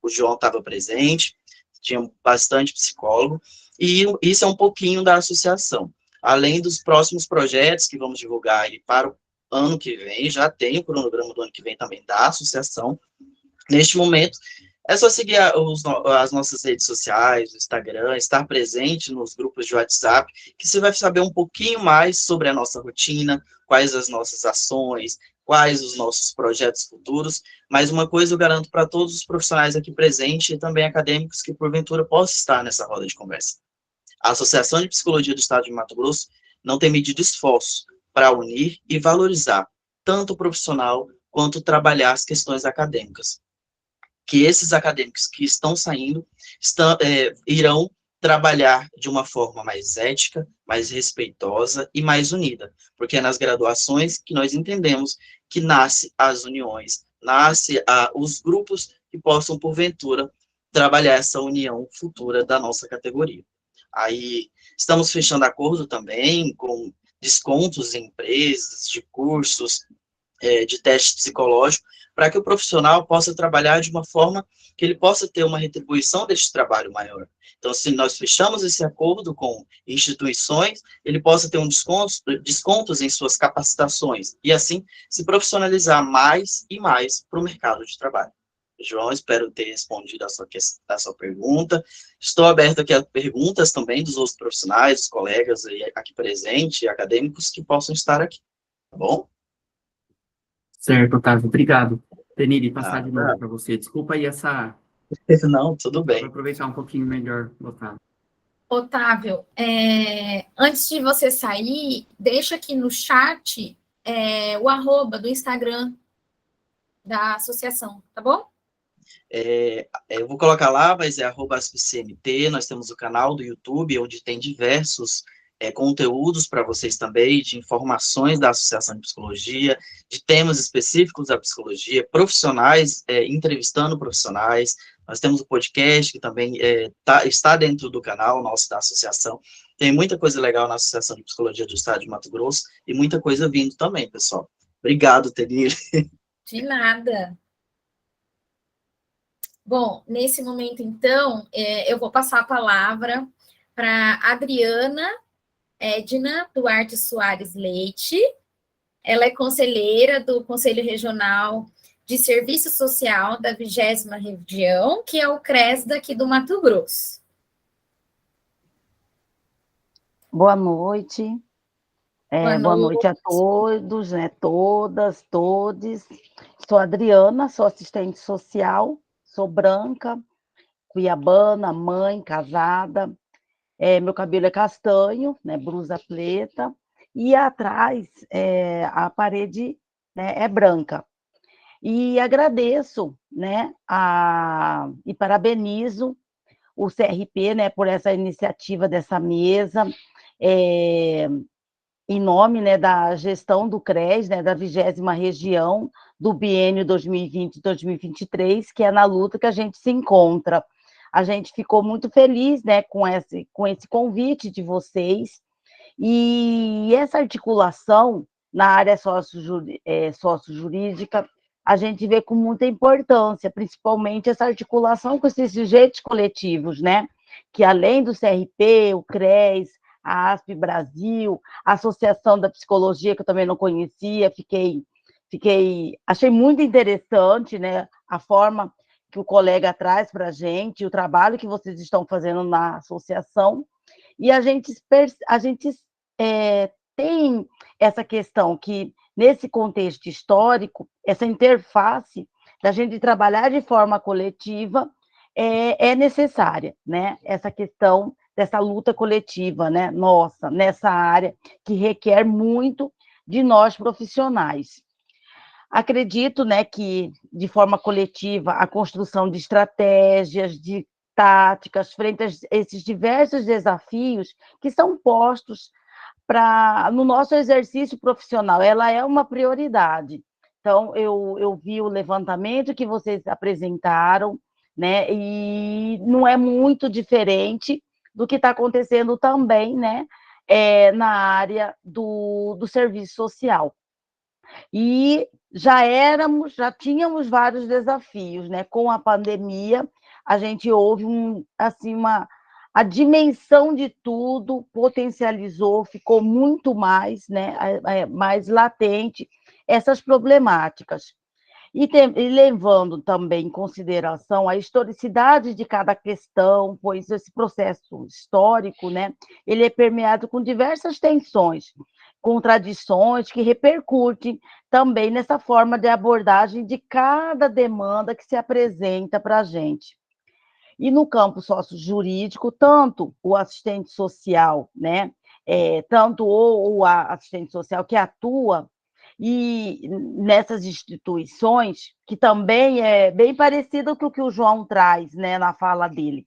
o João estava presente, tinha bastante psicólogo, e isso é um pouquinho da associação. Além dos próximos projetos que vamos divulgar aí para o ano que vem, já tem o cronograma do ano que vem também da associação. Neste momento, é só seguir as nossas redes sociais, o Instagram, estar presente nos grupos de WhatsApp, que você vai saber um pouquinho mais sobre a nossa rotina, quais as nossas ações, quais os nossos projetos futuros. Mas uma coisa eu garanto para todos os profissionais aqui presentes e também acadêmicos que porventura possam estar nessa roda de conversa. A Associação de Psicologia do Estado de Mato Grosso não tem medido esforço para unir e valorizar tanto o profissional quanto trabalhar as questões acadêmicas. Que esses acadêmicos que estão saindo irão trabalhar de uma forma mais ética, mais respeitosa e mais unida, porque é nas graduações que nós entendemos que nasce as uniões, nasce os grupos que possam, porventura, trabalhar essa união futura da nossa categoria. Aí, estamos fechando acordo também com descontos em empresas, de cursos, de teste psicológico, para que o profissional possa trabalhar de uma forma que ele possa ter uma retribuição deste trabalho maior. Então, se nós fechamos esse acordo com instituições, ele possa ter descontos em suas capacitações, e assim se profissionalizar mais e mais para o mercado de trabalho. João, espero ter respondido a sua pergunta. Estou aberto aqui a perguntas também dos outros profissionais, dos colegas aqui presentes, acadêmicos, que possam estar aqui. Tá bom? Certo, Otávio, obrigado. Teniri, passar de novo para você. Desculpa aí essa... Não, tudo bem. Vou aproveitar um pouquinho melhor, Otávio. Otávio, antes de você sair, deixa aqui no chat o arroba do Instagram da associação, tá bom? Eu vou colocar lá, mas é @aspicmt. Nós temos o canal do YouTube, onde tem diversos conteúdos para vocês também, de informações da Associação de Psicologia, de temas específicos da psicologia, profissionais, entrevistando profissionais. Nós temos o podcast, que também está dentro do canal nosso da associação. Tem muita coisa legal na Associação de Psicologia do Estado de Mato Grosso, e muita coisa vindo também, pessoal. Obrigado, Tenir. De nada. Bom, nesse momento, então, eu vou passar a palavra para Adriana Edna Duarte Soares Leite. Ela é conselheira do Conselho Regional de Serviço Social da 20ª Região, que é o CRES daqui do Mato Grosso. Boa noite. Boa Boa noite a noite. todos, né? Todas, todes. Sou Adriana, sou assistente social, sou branca, cuiabana, mãe, casada. Meu cabelo é castanho, né? Blusa preta. E atrás, a parede, né, é branca. E agradeço, né? E parabenizo o CRP, né, por essa iniciativa dessa mesa. Em nome, né, da gestão do CRES, né, da 20ª região, do biênio 2020-2023, que é na luta que a gente se encontra. A gente ficou muito feliz, né, com esse convite de vocês, e essa articulação na área sócio-jurídica, a gente vê com muita importância, principalmente essa articulação com esses sujeitos coletivos, né, que além do CRP, o CRES, a ASP Brasil, a Associação da Psicologia, que eu também não conhecia, achei muito interessante, né, a forma que o colega traz para a gente, o trabalho que vocês estão fazendo na associação, e a gente tem essa questão que, nesse contexto histórico, essa interface da gente trabalhar de forma coletiva é necessária, né? Essa questão dessa luta coletiva, né? Nossa, nessa área que requer muito de nós profissionais. Acredito, né, que de forma coletiva a construção de estratégias, de táticas frente a esses diversos desafios que são postos no nosso exercício profissional, ela é uma prioridade. Então, eu vi o levantamento que vocês apresentaram, né, e não é muito diferente do que está acontecendo também, né, na área do serviço social. E já tínhamos vários desafios, né? Com a pandemia, a gente houve a dimensão de tudo potencializou, ficou muito mais, né, mais latente essas problemáticas. E levando também em consideração a historicidade de cada questão, pois esse processo histórico, né, ele é permeado com diversas tensões, contradições que repercutem também nessa forma de abordagem de cada demanda que se apresenta para a gente. E no campo sócio-jurídico, tanto o assistente social, né, tanto o assistente social que atua e nessas instituições, que também é bem parecido com o que o João traz, né, na fala dele,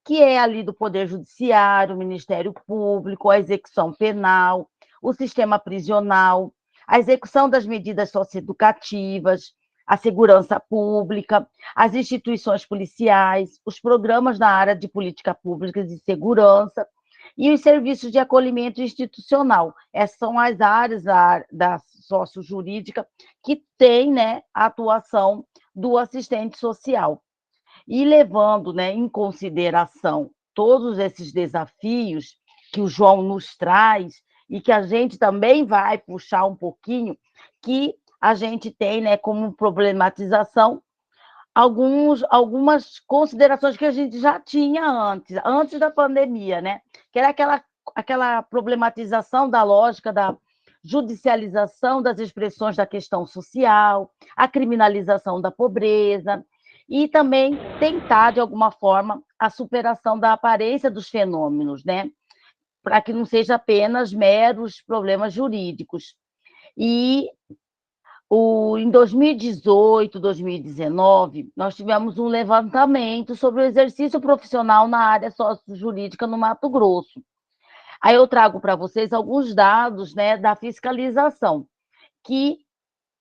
que é ali do Poder Judiciário, o Ministério Público, a execução penal, o sistema prisional, a execução das medidas socioeducativas, a segurança pública, as instituições policiais, os programas na área de política pública de segurança e os serviços de acolhimento institucional. Essas são as áreas da sócio-jurídica que tem, né, a atuação do assistente social. E levando, né, em consideração todos esses desafios que o João nos traz e que a gente também vai puxar um pouquinho, que a gente tem, né, como problematização algumas considerações que a gente já tinha antes da pandemia, né? Que era aquela problematização da lógica da judicialização das expressões da questão social, a criminalização da pobreza, e também tentar, de alguma forma, a superação da aparência dos fenômenos, né? Para que não seja apenas meros problemas jurídicos. E em 2018, 2019, nós tivemos um levantamento sobre o exercício profissional na área sócio-jurídica no Mato Grosso. Aí eu trago para vocês alguns dados, né, da fiscalização, que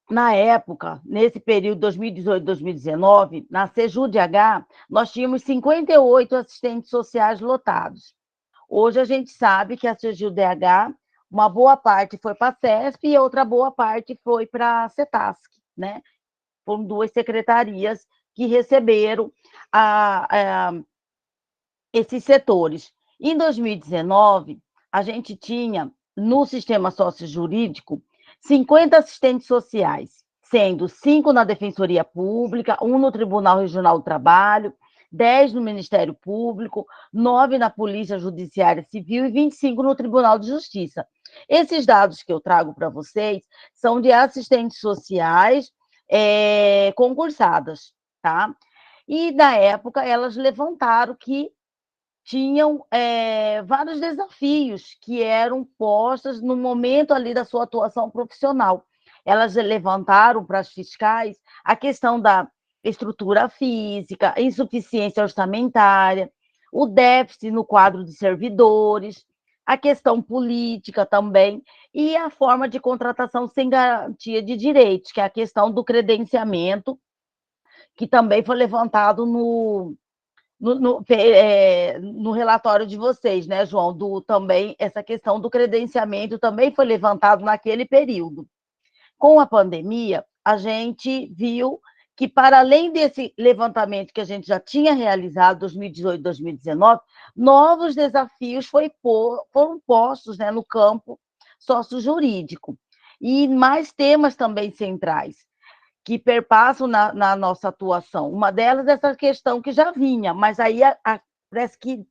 na época, nesse período 2018, 2019, na CJUDH, nós tínhamos 58 assistentes sociais lotados. Hoje a gente sabe que a CJUDH, uma boa parte foi para a CESP e outra boa parte foi para a CETASC, né? Foram duas secretarias que receberam esses setores. Em 2019, a gente tinha, no sistema sócio-jurídico, 50 assistentes sociais, sendo 5 na Defensoria Pública, 1 no Tribunal Regional do Trabalho, 10 no Ministério Público, 9 na Polícia Judiciária Civil e 25 no Tribunal de Justiça. Esses dados que eu trago para vocês são de assistentes sociais concursadas, tá? E, na época, elas levantaram que tinham vários desafios que eram postos no momento ali da sua atuação profissional. Elas levantaram para as fiscais a questão da estrutura física, a insuficiência orçamentária, o déficit no quadro de servidores, a questão política também, e a forma de contratação sem garantia de direitos, que é a questão do credenciamento, que também foi levantado no relatório de vocês, né, João? Também essa questão do credenciamento também foi levantado naquele período. Com a pandemia, a gente viu que, para além desse levantamento que a gente já tinha realizado, 2018, 2019, novos desafios foram postos, né, no campo sócio-jurídico. E mais temas também centrais, que perpassam na nossa atuação. Uma delas é essa questão que já vinha, mas aí parece que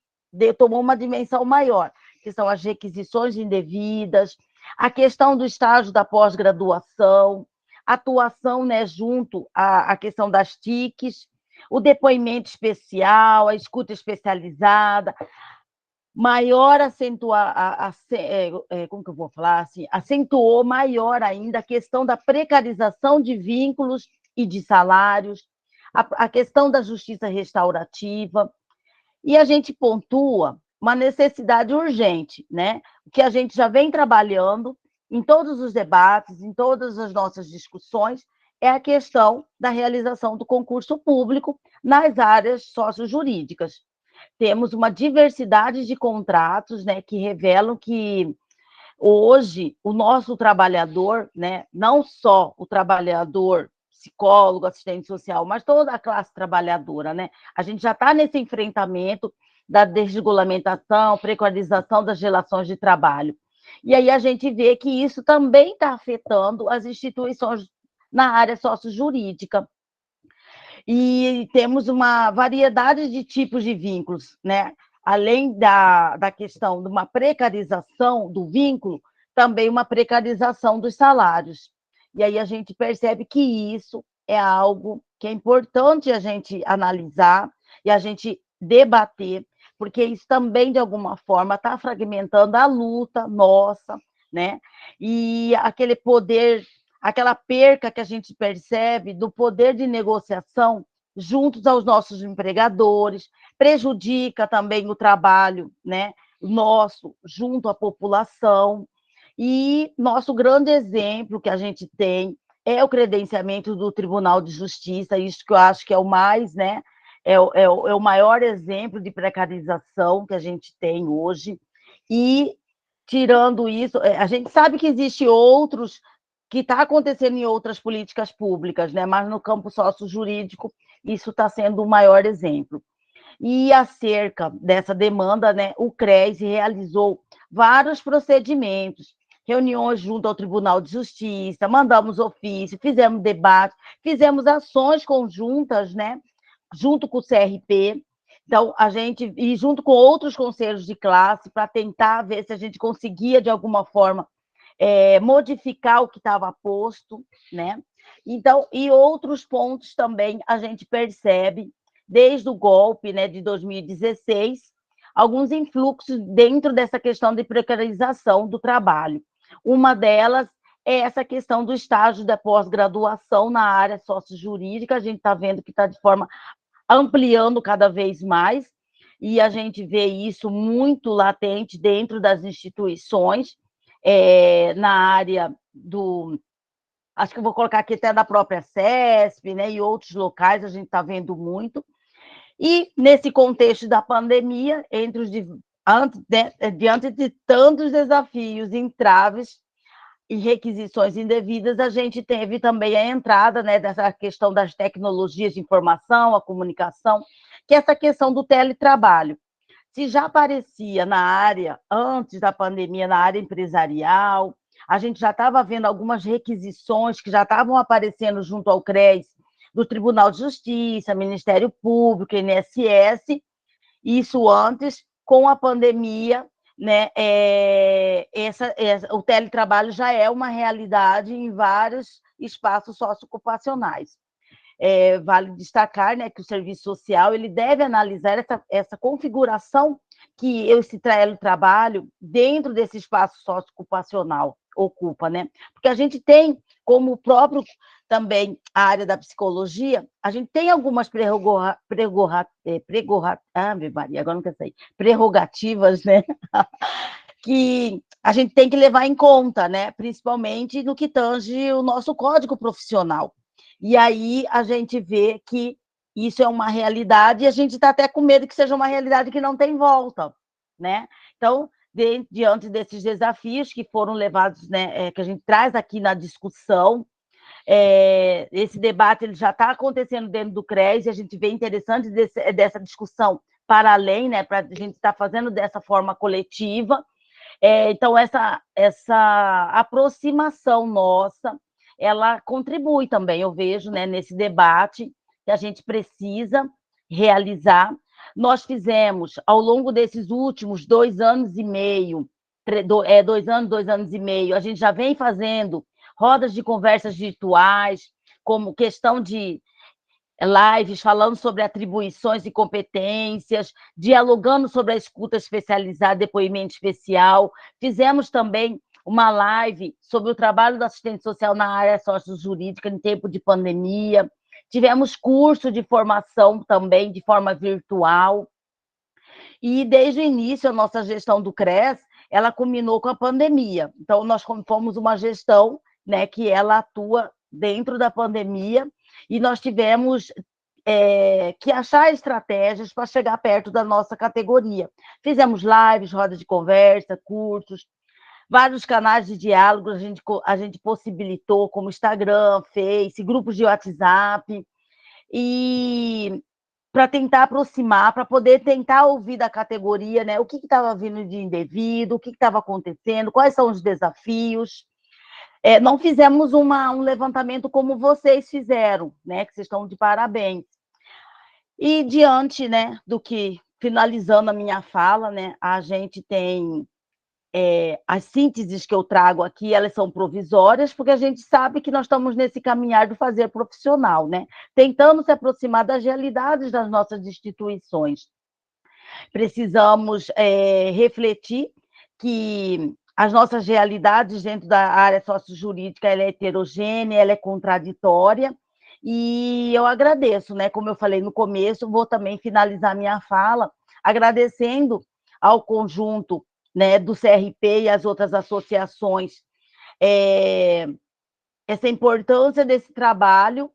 tomou uma dimensão maior, que são as requisições indevidas, a questão do estágio da pós-graduação, atuação, né, junto à questão das TICs, o depoimento especial, a escuta especializada, maior como que eu vou falar assim, acentuou maior ainda a questão da precarização de vínculos e de salários, a questão da justiça restaurativa, e a gente pontua uma necessidade urgente, né? O que a gente já vem trabalhando em todos os debates, em todas as nossas discussões, é a questão da realização do concurso público nas áreas sociojurídicas. Temos uma diversidade de contratos, né, que revelam que hoje o nosso trabalhador, né, não só o trabalhador psicólogo, assistente social, mas toda a classe trabalhadora, né? A gente já está nesse enfrentamento da desregulamentação, precarização das relações de trabalho. E aí a gente vê que isso também está afetando as instituições na área sociojurídica. E temos uma variedade de tipos de vínculos, né? Além da questão de uma precarização do vínculo, também uma precarização dos salários. E aí a gente percebe que isso é algo que é importante a gente analisar e a gente debater, porque isso também, de alguma forma, está fragmentando a luta nossa, né? E aquele poder, aquela perca que a gente percebe do poder de negociação juntos aos nossos empregadores, prejudica também o trabalho, né, nosso junto à população. E nosso grande exemplo que a gente tem é o credenciamento do Tribunal de Justiça, isso que eu acho que é o mais, né, é o maior exemplo de precarização que a gente tem hoje. E, tirando isso, a gente sabe que existe outros, que está acontecendo em outras políticas públicas, né, mas no campo sócio-jurídico, isso está sendo o maior exemplo. E acerca dessa demanda, né, o CRES realizou vários procedimentos, reuniões junto ao Tribunal de Justiça, mandamos ofício, fizemos debate, fizemos ações conjuntas, né, junto com o CRP, então, e junto com outros conselhos de classe, para tentar ver se a gente conseguia, de alguma forma, modificar o que estava posto, né? Então, e outros pontos também a gente percebe, desde o golpe, né, de 2016, alguns influxos dentro dessa questão de precarização do trabalho. Uma delas é essa questão do estágio da pós-graduação na área sociojurídica, a gente está vendo que está de forma ampliando cada vez mais, e a gente vê isso muito latente dentro das instituições, na área do... Acho que eu vou colocar aqui até da própria CESP, né, e outros locais, a gente está vendo muito. E, nesse contexto da pandemia, diante de tantos desafios, entraves e requisições indevidas, a gente teve também a entrada, né, dessa questão das tecnologias de informação, a comunicação, que é essa questão do teletrabalho. Se já aparecia na área, antes da pandemia, na área empresarial, a gente já estava vendo algumas requisições que já estavam aparecendo junto ao CRES, do Tribunal de Justiça, Ministério Público, INSS, isso antes, com a pandemia, né, o teletrabalho já é uma realidade em vários espaços socioocupacionais. Vale destacar, né, que o serviço social ele deve analisar essa configuração que esse teletrabalho dentro desse espaço socioocupacional ocupa, né? Porque a gente tem, como o próprio também a área da psicologia, a gente tem algumas prerrogativas, né? Que a gente tem que levar em conta, né? Principalmente no que tange o nosso código profissional. E aí a gente vê que isso é uma realidade e a gente está até com medo que seja uma realidade que não tem volta, né? Então, diante desses desafios que foram levados, né, que a gente traz aqui na discussão, esse debate ele já está acontecendo dentro do CRES e a gente vê interessante dessa discussão para além, né, para a gente estar fazendo dessa forma coletiva. Então, essa aproximação nossa, ela contribui também, eu vejo, né, nesse debate que a gente precisa realizar. Nós fizemos, ao longo desses últimos 2 anos e meio, 2 anos e meio, a gente já vem fazendo rodas de conversas virtuais, como questão de lives falando sobre atribuições e competências, dialogando sobre a escuta especializada, depoimento especial. Fizemos também uma live sobre o trabalho do assistente social na área sócio-jurídica em tempo de pandemia. Tivemos curso de formação também de forma virtual. E desde o início, a nossa gestão do CRES, ela culminou com a pandemia. Então, nós fomos uma gestão, né, que ela atua dentro da pandemia, e nós tivemos que achar estratégias para chegar perto da nossa categoria. Fizemos lives, rodas de conversa, cursos, vários canais de diálogo a gente possibilitou, como Instagram, Face, grupos de WhatsApp, e para tentar aproximar, para poder tentar ouvir da categoria, né, o que estava vindo de indevido, o que estava acontecendo, quais são os desafios. Não fizemos um levantamento como vocês fizeram, né, que vocês estão de parabéns. E diante, né, do que, finalizando a minha fala, né, a gente tem as sínteses que eu trago aqui, elas são provisórias, porque a gente sabe que nós estamos nesse caminhar do fazer profissional, né, tentando se aproximar das realidades das nossas instituições. Precisamos refletir que as nossas realidades dentro da área sociojurídica, ela é heterogênea, ela é contraditória, e eu agradeço, né? Como eu falei no começo, vou também finalizar minha fala agradecendo ao conjunto, né, do CRP e as outras associações essa importância desse trabalho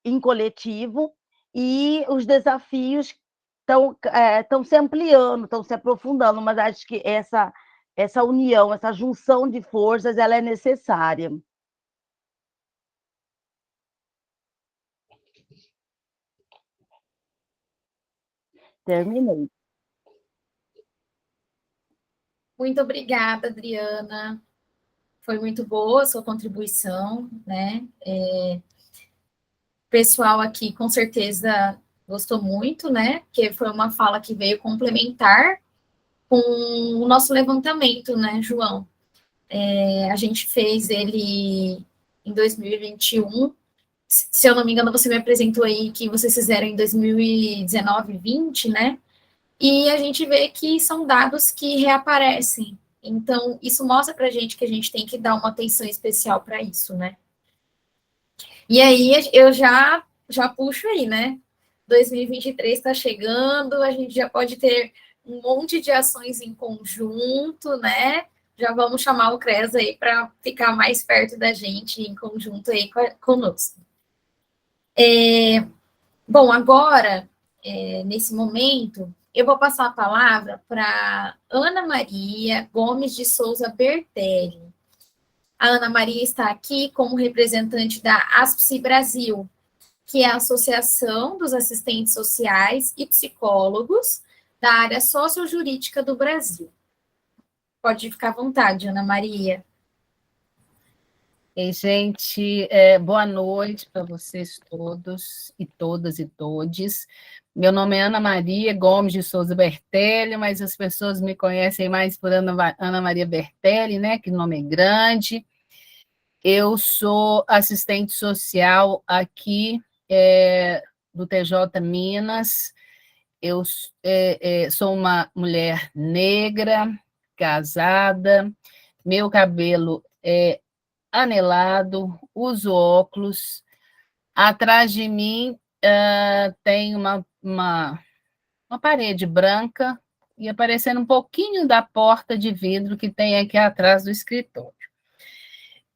em coletivo e os desafios estão se ampliando, estão se aprofundando, mas acho que essa união, essa junção de forças, ela é necessária. Terminei. Muito obrigada, Adriana. Foi muito boa a sua contribuição, né? O pessoal aqui, com certeza, gostou muito, né? Porque foi uma fala que veio complementar com o nosso levantamento, né, João? A gente fez ele em 2021. Se eu não me engano, você me apresentou aí que vocês fizeram em 2019 e 2020, né? E a gente vê que são dados que reaparecem. Então, isso mostra para a gente que a gente tem que dar uma atenção especial para isso, né? E aí, eu já puxo aí, né? 2023 está chegando, a gente já pode ter um monte de ações em conjunto, né? Já vamos chamar o CRES aí para ficar mais perto da gente, em conjunto aí conosco. Bom, agora, nesse momento, eu vou passar a palavra para Ana Maria Gomes de Souza Bertelli. A Ana Maria está aqui como representante da ASPSI Brasil, que é a Associação dos Assistentes Sociais e Psicólogos da área sociojurídica do Brasil. Pode ficar à vontade, Ana Maria. Ei, gente, boa noite para vocês todos e todas e todes. Meu nome é Ana Maria Gomes de Souza Bertelli, mas as pessoas me conhecem mais por Ana Maria Bertelli, né? Que nome é grande. Eu sou assistente social aqui do TJ Minas. Eu sou uma mulher negra, casada, meu cabelo é anelado, uso óculos. Atrás de mim tem uma parede branca e aparecendo um pouquinho da porta de vidro que tem aqui atrás do escritório.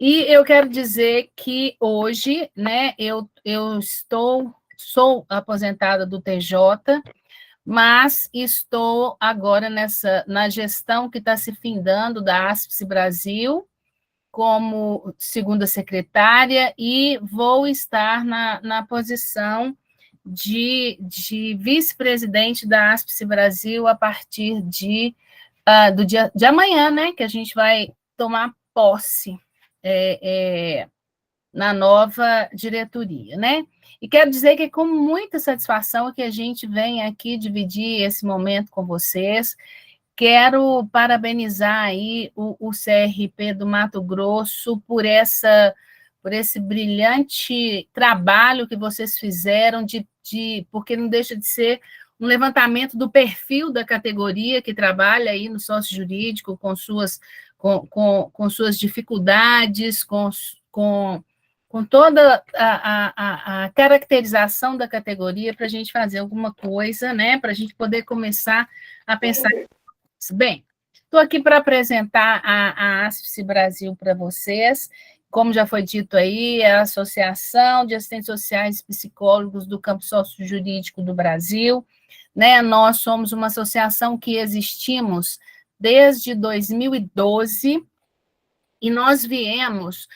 E eu quero dizer que hoje, né, eu sou aposentada do TJ, mas estou agora na gestão que está se findando da Áspice Brasil, como segunda secretária, e vou estar na posição de vice-presidente da Áspice Brasil a partir do dia de amanhã, né, que a gente vai tomar posse na nova diretoria, né? E quero dizer que é com muita satisfação que a gente vem aqui dividir esse momento com vocês. Quero parabenizar aí o CRP do Mato Grosso por esse brilhante trabalho que vocês fizeram, porque não deixa de ser um levantamento do perfil da categoria que trabalha aí no sócio jurídico com suas dificuldades, com toda a caracterização da categoria para a gente fazer alguma coisa, né? Para a gente poder começar a pensar. Bem, estou aqui para apresentar a Áspice Brasil para vocês. Como já foi dito aí, é a Associação de Assistentes Sociais e Psicólogos do Campo Sócio-Jurídico do Brasil. Né? Nós somos uma associação que existimos desde 2012 e nós viemos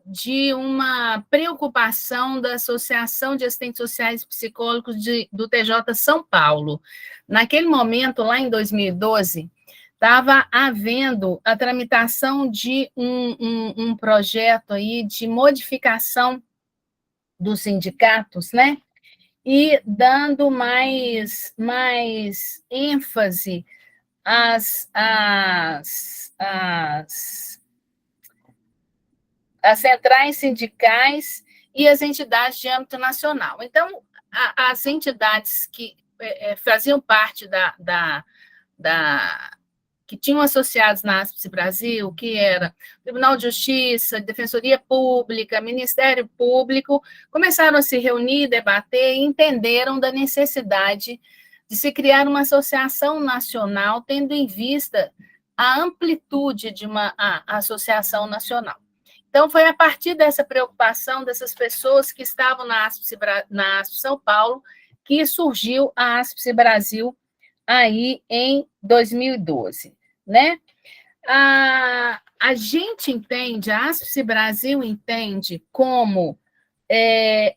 de uma preocupação da Associação de Assistentes Sociais e Psicólogos do TJ São Paulo. Naquele momento, lá em 2012, estava havendo a tramitação de um projeto aí de modificação dos sindicatos, né? E dando mais ênfase às centrais sindicais e as entidades de âmbito nacional. Então, as entidades que faziam parte que tinham associados na Áspice Brasil, que era Tribunal de Justiça, Defensoria Pública, Ministério Público, começaram a se reunir, debater e entenderam da necessidade de se criar uma associação nacional, tendo em vista a amplitude de uma associação nacional. Então, foi a partir dessa preocupação dessas pessoas que estavam na Áspice São Paulo que surgiu a Áspice Brasil aí em 2012, né? A gente entende, a Áspice Brasil entende como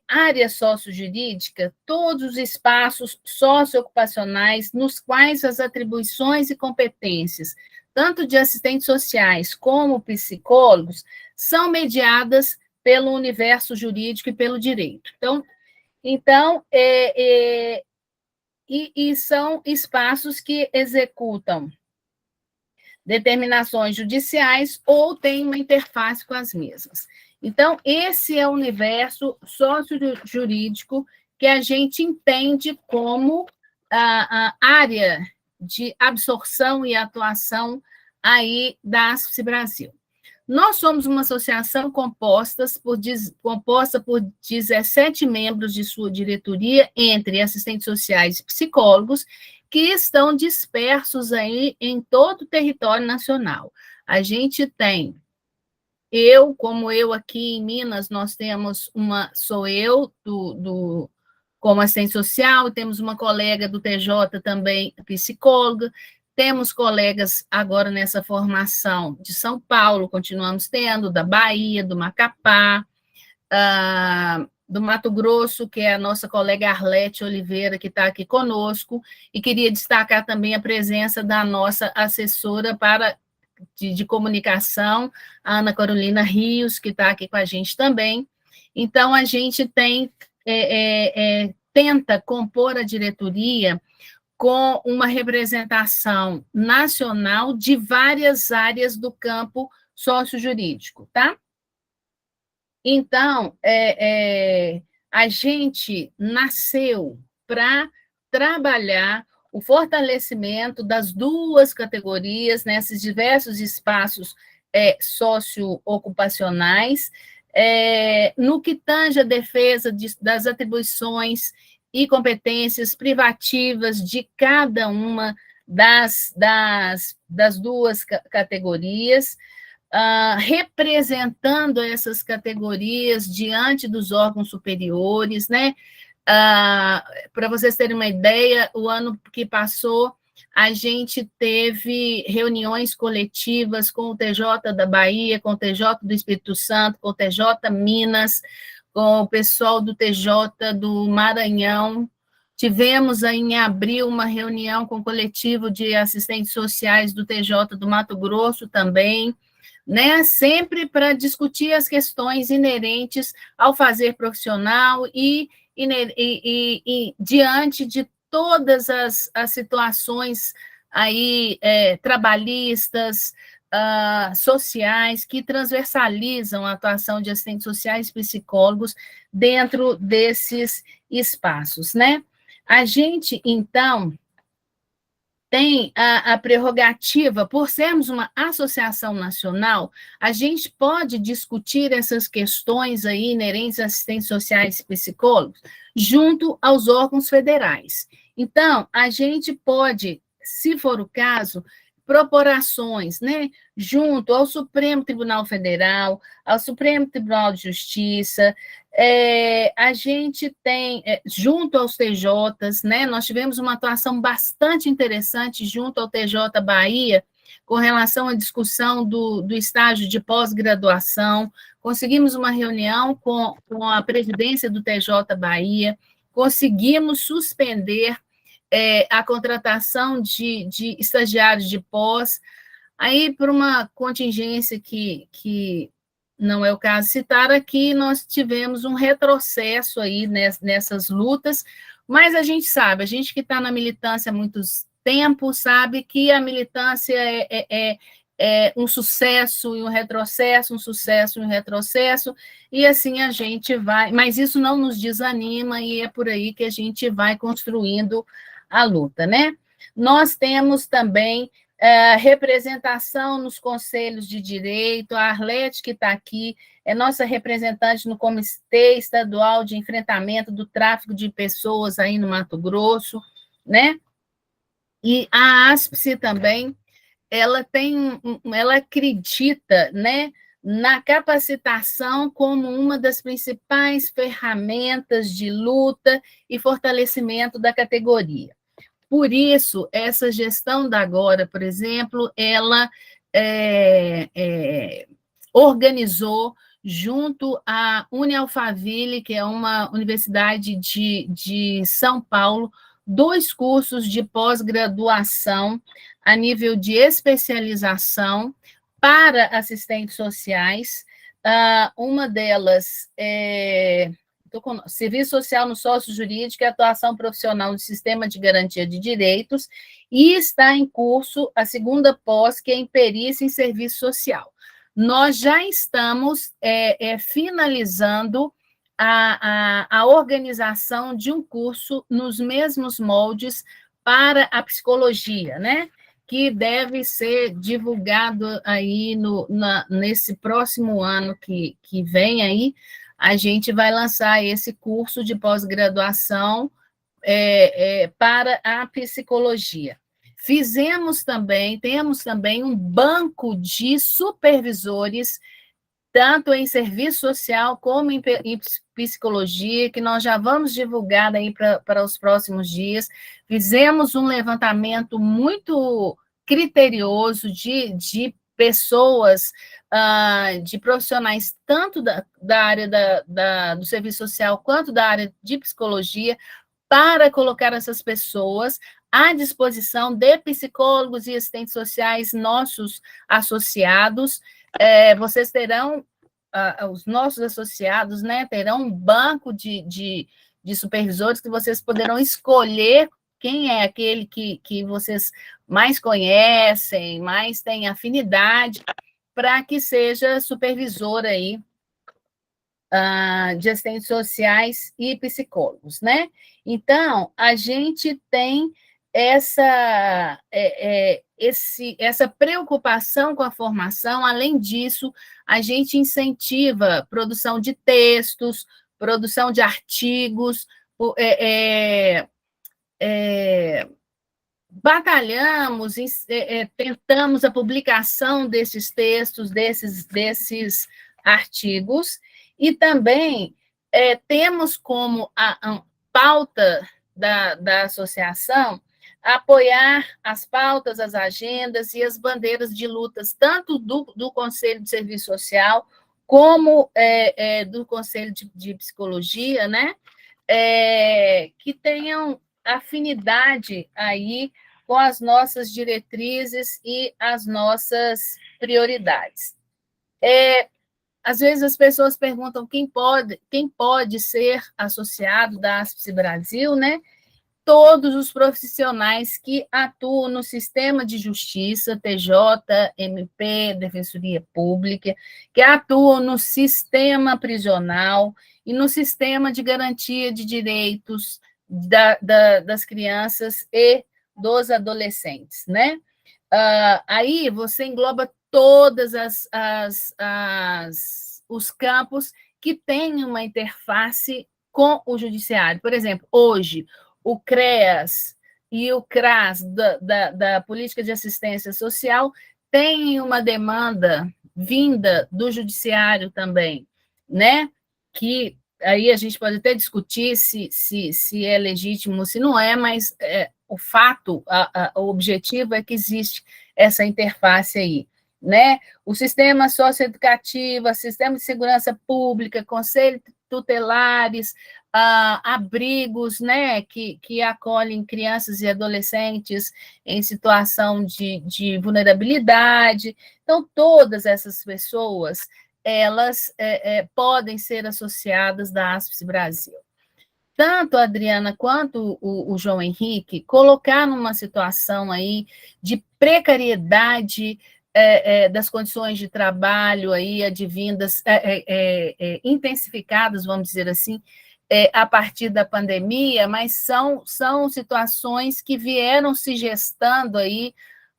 área sociojurídica todos os espaços socioocupacionais nos quais as atribuições e competências, tanto de assistentes sociais como psicólogos, são mediadas pelo universo jurídico e pelo direito. Então são espaços que executam determinações judiciais ou têm uma interface com as mesmas. Então, esse é o universo sociojurídico que a gente entende como a área de absorção e atuação aí da Áspice Brasil. Nós somos uma associação composta por 17 membros de sua diretoria, entre assistentes sociais e psicólogos, que estão dispersos aí em todo o território nacional. A gente tem, como eu aqui em Minas, nós temos sou eu como assistente social, temos uma colega do TJ também, psicóloga, temos colegas agora nessa formação de São Paulo, continuamos tendo, da Bahia, do Macapá, do Mato Grosso, que é a nossa colega Arlete Oliveira, que está aqui conosco, e queria destacar também a presença da nossa assessora para de comunicação, a Ana Carolina Rios, que está aqui com a gente também. Então, a gente tenta compor a diretoria com uma representação nacional de várias áreas do campo sócio-jurídico, tá? Então, a gente nasceu para trabalhar o fortalecimento das duas categorias nesses diversos espaços socioocupacionais, no que tange a defesa das atribuições e competências privativas de cada uma das duas categorias, representando essas categorias diante dos órgãos superiores, né? Para vocês terem uma ideia, o ano que passou, a gente teve reuniões coletivas com o TJ da Bahia, com o TJ do Espírito Santo, com o TJ Minas, com o pessoal do TJ do Maranhão. Tivemos aí, em abril, uma reunião com o coletivo de assistentes sociais do TJ do Mato Grosso também, né? Sempre para discutir as questões inerentes ao fazer profissional e diante de todas as situações aí, trabalhistas, sociais, que transversalizam a atuação de assistentes sociais e psicólogos dentro desses espaços, né? A gente, então, tem a prerrogativa, por sermos uma associação nacional, a gente pode discutir essas questões aí inerentes a assistentes sociais e psicólogos junto aos órgãos federais. Então, a gente pode, se for o caso, propor ações, né, junto ao Supremo Tribunal Federal, ao Supremo Tribunal de Justiça. A gente tem, junto aos TJs, né, nós tivemos uma atuação bastante interessante junto ao TJ Bahia, com relação à discussão do estágio de pós-graduação. Conseguimos uma reunião com a presidência do TJ Bahia, conseguimos suspender a contratação de estagiários de pós, aí por uma contingência que não é o caso citar aqui, nós tivemos um retrocesso aí nessas lutas, mas a gente sabe, a gente que está na militância há muitos tempos, sabe que a militância é um sucesso e um retrocesso, um sucesso e um retrocesso, e assim a gente vai, mas isso não nos desanima, e é por aí que a gente vai construindo a luta, né? Nós temos também representação nos conselhos de direito, a Arlete, que está aqui, é nossa representante no Comitê Estadual de Enfrentamento do Tráfico de Pessoas aí no Mato Grosso, né? E a ASPSE também, ela acredita, né, na capacitação como uma das principais ferramentas de luta e fortalecimento da categoria. Por isso, essa gestão da Agora, por exemplo, ela organizou, junto à Unialphaville, que é uma universidade de São Paulo, 2 cursos de pós-graduação a nível de especialização para assistentes sociais. Uma delas Serviço Social no Sócio Jurídico e Atuação Profissional no Sistema de Garantia de Direitos, e está em curso a segunda pós, que é em Perícia em Serviço Social. Nós já estamos finalizando a organização de um curso nos mesmos moldes para a psicologia, né? Que deve ser divulgado aí nesse próximo ano que vem aí. A gente vai lançar esse curso de pós-graduação para a psicologia. Temos também um banco de supervisores, tanto em serviço social como em psicologia, que nós já vamos divulgar aí para os próximos dias. Fizemos um levantamento muito criterioso de pessoas, de profissionais, tanto da área do serviço social, quanto da área de psicologia, para colocar essas pessoas à disposição de psicólogos e assistentes sociais, nossos associados. Vocês terão, os nossos associados, né, terão um banco de supervisores que vocês poderão escolher quem é aquele que vocês mais conhecem, mais têm afinidade, para que seja supervisor aí de assistentes sociais e psicólogos, né? Então, a gente tem essa preocupação com a formação. Além disso, a gente incentiva produção de textos, produção de artigos, batalhamos, tentamos a publicação desses textos, desses artigos, e também temos como a pauta da associação apoiar as pautas, as agendas e as bandeiras de lutas, tanto do Conselho de Serviço Social, como do Conselho de Psicologia, né? Que tenham afinidade aí com as nossas diretrizes e as nossas prioridades. Às vezes as pessoas perguntam quem pode ser associado da ASPS Brasil, né? Todos os profissionais que atuam no sistema de justiça, TJ, MP, Defensoria Pública, que atuam no sistema prisional e no sistema de garantia de direitos das crianças e dos adolescentes, né? Aí você engloba todas os campos que têm uma interface com o judiciário. Por exemplo, hoje, o CREAS e o CRAS da Política de Assistência Social têm uma demanda vinda do judiciário também, né? Que aí a gente pode até discutir se é legítimo, se não é, mas o fato, o objetivo é que existe essa interface aí, né? O sistema socioeducativo, o sistema de segurança pública, conselhos tutelares, abrigos, né, que acolhem crianças e adolescentes em situação de vulnerabilidade. Então, todas essas pessoas, elas podem ser associadas da ASPS Brasil. Tanto a Adriana quanto o João Henrique colocar numa situação aí de precariedade das condições de trabalho aí advindas, intensificadas, vamos dizer assim, a partir da pandemia, mas são situações que vieram se gestando aí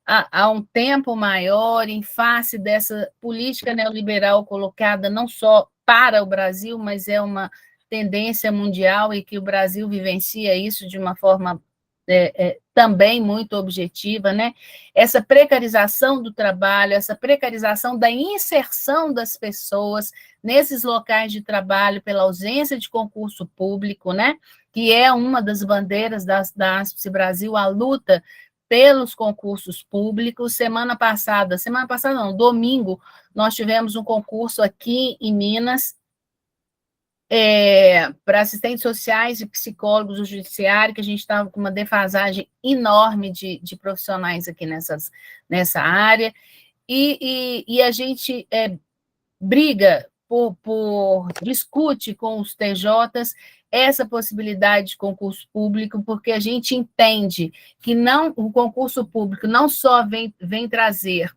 há um tempo maior, em face dessa política neoliberal colocada não só para o Brasil, mas é uma tendência mundial e que o Brasil vivencia isso de uma forma também muito objetiva, né? Essa precarização do trabalho, essa precarização da inserção das pessoas nesses locais de trabalho pela ausência de concurso público, né? Que é uma das bandeiras da ASPS Brasil, a luta pelos concursos públicos. Semana passada não, domingo, nós tivemos um concurso aqui em Minas, para assistentes sociais e psicólogos do judiciário, que a gente estava com uma defasagem enorme de profissionais aqui nessa área, e a gente briga discute com os TJs essa possibilidade de concurso público, porque a gente entende que o concurso público não só vem trazer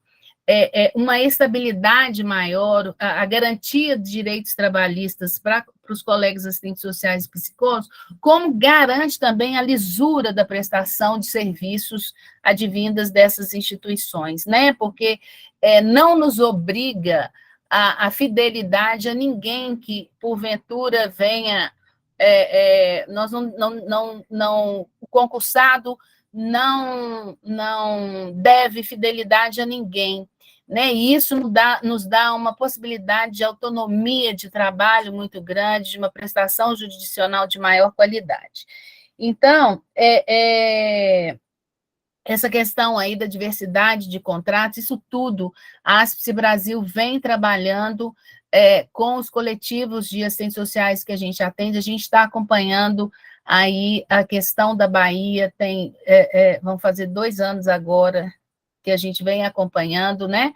uma estabilidade maior, a garantia de direitos trabalhistas para os colegas assistentes sociais e psicólogos, como garante também a lisura da prestação de serviços advindas dessas instituições, né? Porque não nos obriga a fidelidade a ninguém que, porventura, venha... nós o concursado não deve fidelidade a ninguém, né? E isso nos dá uma possibilidade de autonomia de trabalho muito grande, de uma prestação jurisdicional de maior qualidade. Então, essa questão aí da diversidade de contratos, isso tudo, a ASPS Brasil vem trabalhando com os coletivos de assistentes sociais que a gente atende, a gente está acompanhando Aí a questão da Bahia tem, vão fazer 2 anos agora que a gente vem acompanhando, né?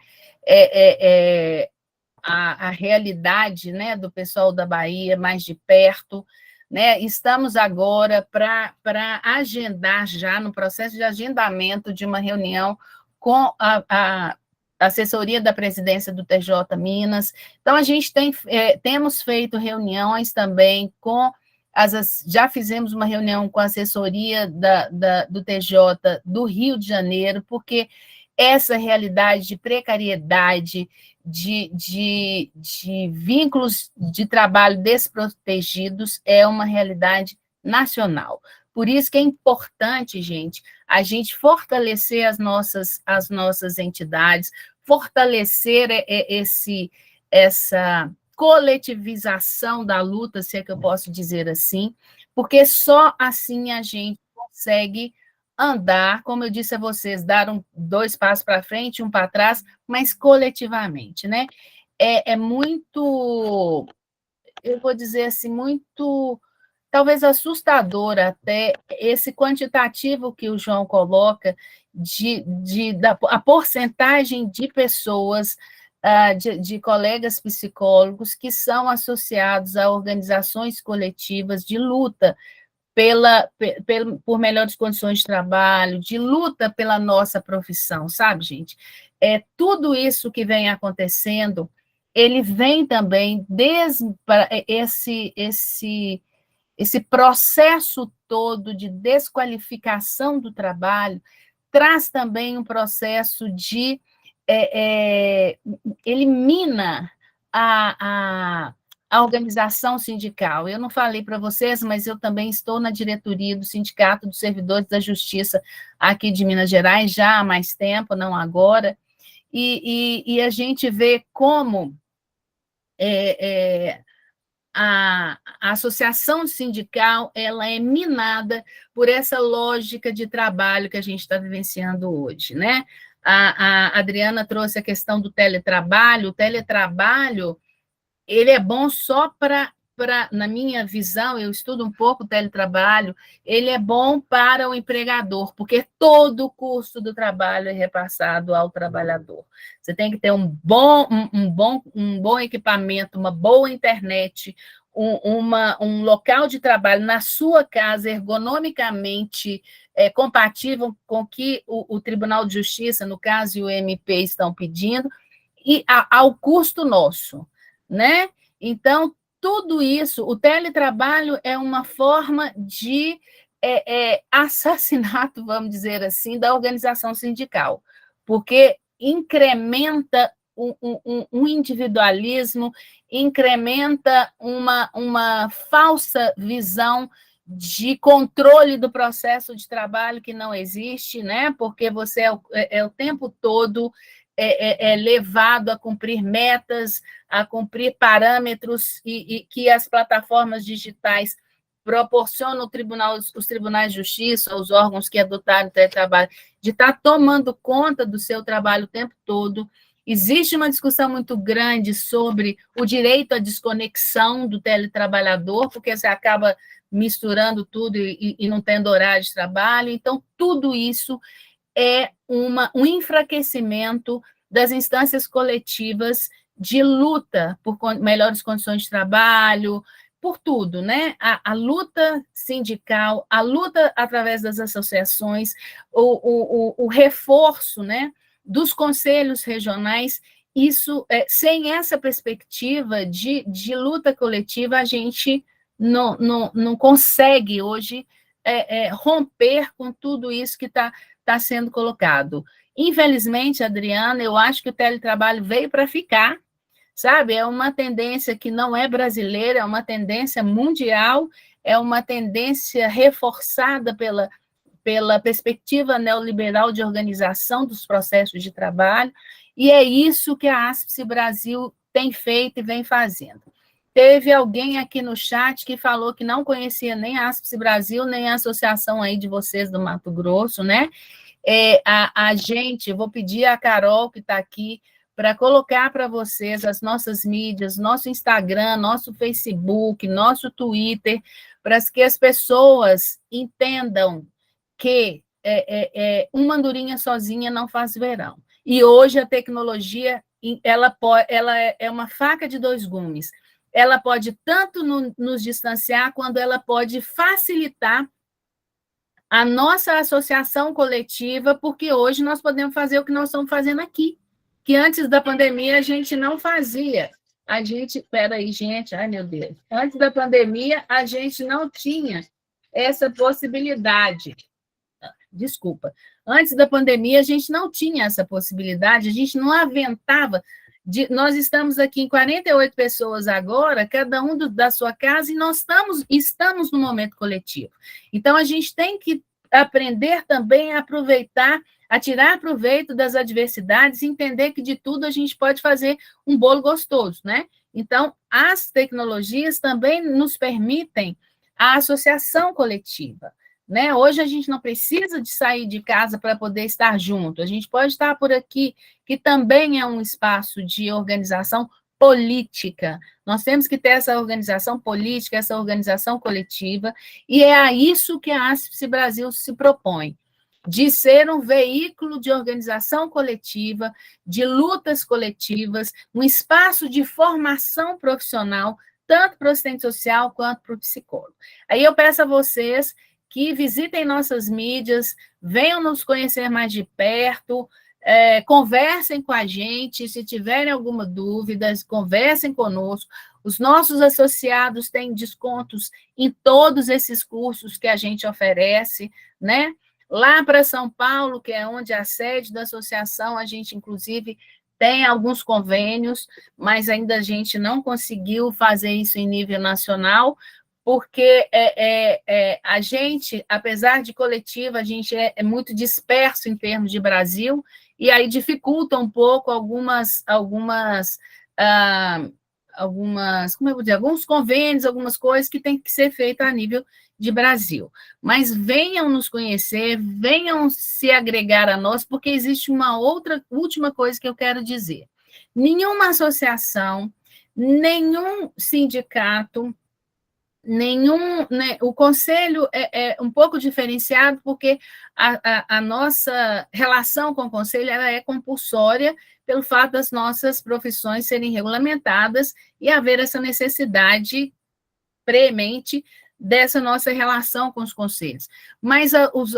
A realidade, né, do pessoal da Bahia mais de perto, né? Estamos agora para agendar já no processo de agendamento de uma reunião com a assessoria da presidência do TJ Minas. Então a gente temos feito reuniões também com já fizemos uma reunião com a assessoria do TJ do Rio de Janeiro, porque essa realidade de precariedade, de vínculos de trabalho desprotegidos é uma realidade nacional. Por isso que é importante, gente, a gente fortalecer as nossas entidades, fortalecer essa coletivização da luta, se é que eu posso dizer assim, porque só assim a gente consegue andar, como eu disse a vocês, dar 2 passos para frente, 1 para trás, mas coletivamente, né? É muito, eu vou dizer assim, muito, talvez assustador até, esse quantitativo que o João coloca, a porcentagem de pessoas, de colegas psicólogos que são associados a organizações coletivas de luta por melhores condições de trabalho, de luta pela nossa profissão, sabe, gente? Tudo isso que vem acontecendo, ele vem também esse processo todo de desqualificação do trabalho, traz também um processo de elimina a organização sindical. Eu não falei para vocês, mas eu também estou na diretoria do Sindicato dos Servidores da Justiça aqui de Minas Gerais, já há mais tempo, não agora, e a gente vê como a associação sindical ela é minada por essa lógica de trabalho que a gente está vivenciando hoje, né? A Adriana trouxe a questão do teletrabalho. O teletrabalho ele é bom só na minha visão, eu estudo um pouco o teletrabalho, ele é bom para o empregador, porque todo o custo do trabalho é repassado ao trabalhador. Você tem que ter um bom equipamento, uma boa internet, um local de trabalho na sua casa, ergonomicamente compatível com o que o Tribunal de Justiça, no caso, e o MP estão pedindo, e ao custo nosso, né? Então, tudo isso, o teletrabalho é uma forma de assassinato, vamos dizer assim, da organização sindical, porque incrementa um individualismo, incrementa uma falsa visão de controle do processo de trabalho que não existe, né? Porque você é o tempo todo levado a cumprir metas, a cumprir parâmetros e que as plataformas digitais proporcionam os tribunais de justiça, os órgãos que adotaram o teletrabalho, de estar tomando conta do seu trabalho o tempo todo. Existe uma discussão muito grande sobre o direito à desconexão do teletrabalhador, porque você acaba misturando tudo e não tendo horário de trabalho. Então, tudo isso é um enfraquecimento das instâncias coletivas de luta por melhores condições de trabalho, por tudo, né? A luta sindical, a luta através das associações, o reforço, né, dos conselhos regionais. Isso, sem essa perspectiva de luta coletiva, a gente não consegue hoje romper com tudo isso que está sendo colocado. Infelizmente, Adriana, eu acho que o teletrabalho veio para ficar, sabe? É uma tendência que não é brasileira, é uma tendência mundial, é uma tendência reforçada pela perspectiva neoliberal de organização dos processos de trabalho, e é isso que a ASPSE Brasil tem feito e vem fazendo. Teve alguém aqui no chat que falou que não conhecia nem a ASPSE Brasil, nem a associação aí de vocês do Mato Grosso, né? A gente, eu vou pedir a Carol, que está aqui, para colocar para vocês as nossas mídias, nosso Instagram, nosso Facebook, nosso Twitter, para que as pessoas entendam que uma andorinha sozinha não faz verão. E hoje a tecnologia ela é uma faca de dois gumes. Ela pode tanto nos distanciar, quanto ela pode facilitar a nossa associação coletiva, porque hoje nós podemos fazer o que nós estamos fazendo aqui, que antes da pandemia a gente não fazia. Peraí, gente, ai meu Deus. Antes da pandemia a gente não tinha essa possibilidade. Desculpa. Antes da pandemia a gente não tinha essa possibilidade, a gente não aventava. Nós estamos aqui em 48 pessoas agora, cada um da sua casa, e nós estamos no momento coletivo. Então, a gente tem que aprender também a aproveitar, a tirar proveito das adversidades e entender que de tudo a gente pode fazer um bolo gostoso, né? Então, as tecnologias também nos permitem a associação coletiva. Né? Hoje a gente não precisa de sair de casa para poder estar junto, a gente pode estar por aqui, que também é um espaço de organização política. Nós temos que ter essa organização política, essa organização coletiva, e é a isso que a ASPSE Brasil se propõe, de ser um veículo de organização coletiva, de lutas coletivas, um espaço de formação profissional, tanto para o assistente social quanto para o psicólogo. Aí eu peço a vocês que visitem nossas mídias, venham nos conhecer mais de perto, conversem com a gente, se tiverem alguma dúvida, conversem conosco. Os nossos associados têm descontos em todos esses cursos que a gente oferece, né? Lá para São Paulo, que é onde é a sede da associação, a gente, inclusive, tem alguns convênios, mas ainda a gente não conseguiu fazer isso em nível nacional, porque a gente, apesar de coletiva, a gente é muito disperso em termos de Brasil, e aí dificulta um pouco algumas como eu vou dizer, alguns convênios, algumas coisas que têm que ser feitas a nível de Brasil. Mas venham nos conhecer, venham se agregar a nós, porque existe uma outra última coisa que eu quero dizer. Nenhuma associação, nenhum sindicato, o conselho é um pouco diferenciado, porque a nossa relação com o conselho ela é compulsória pelo fato das nossas profissões serem regulamentadas e haver essa necessidade premente dessa nossa relação com os conselhos. Mas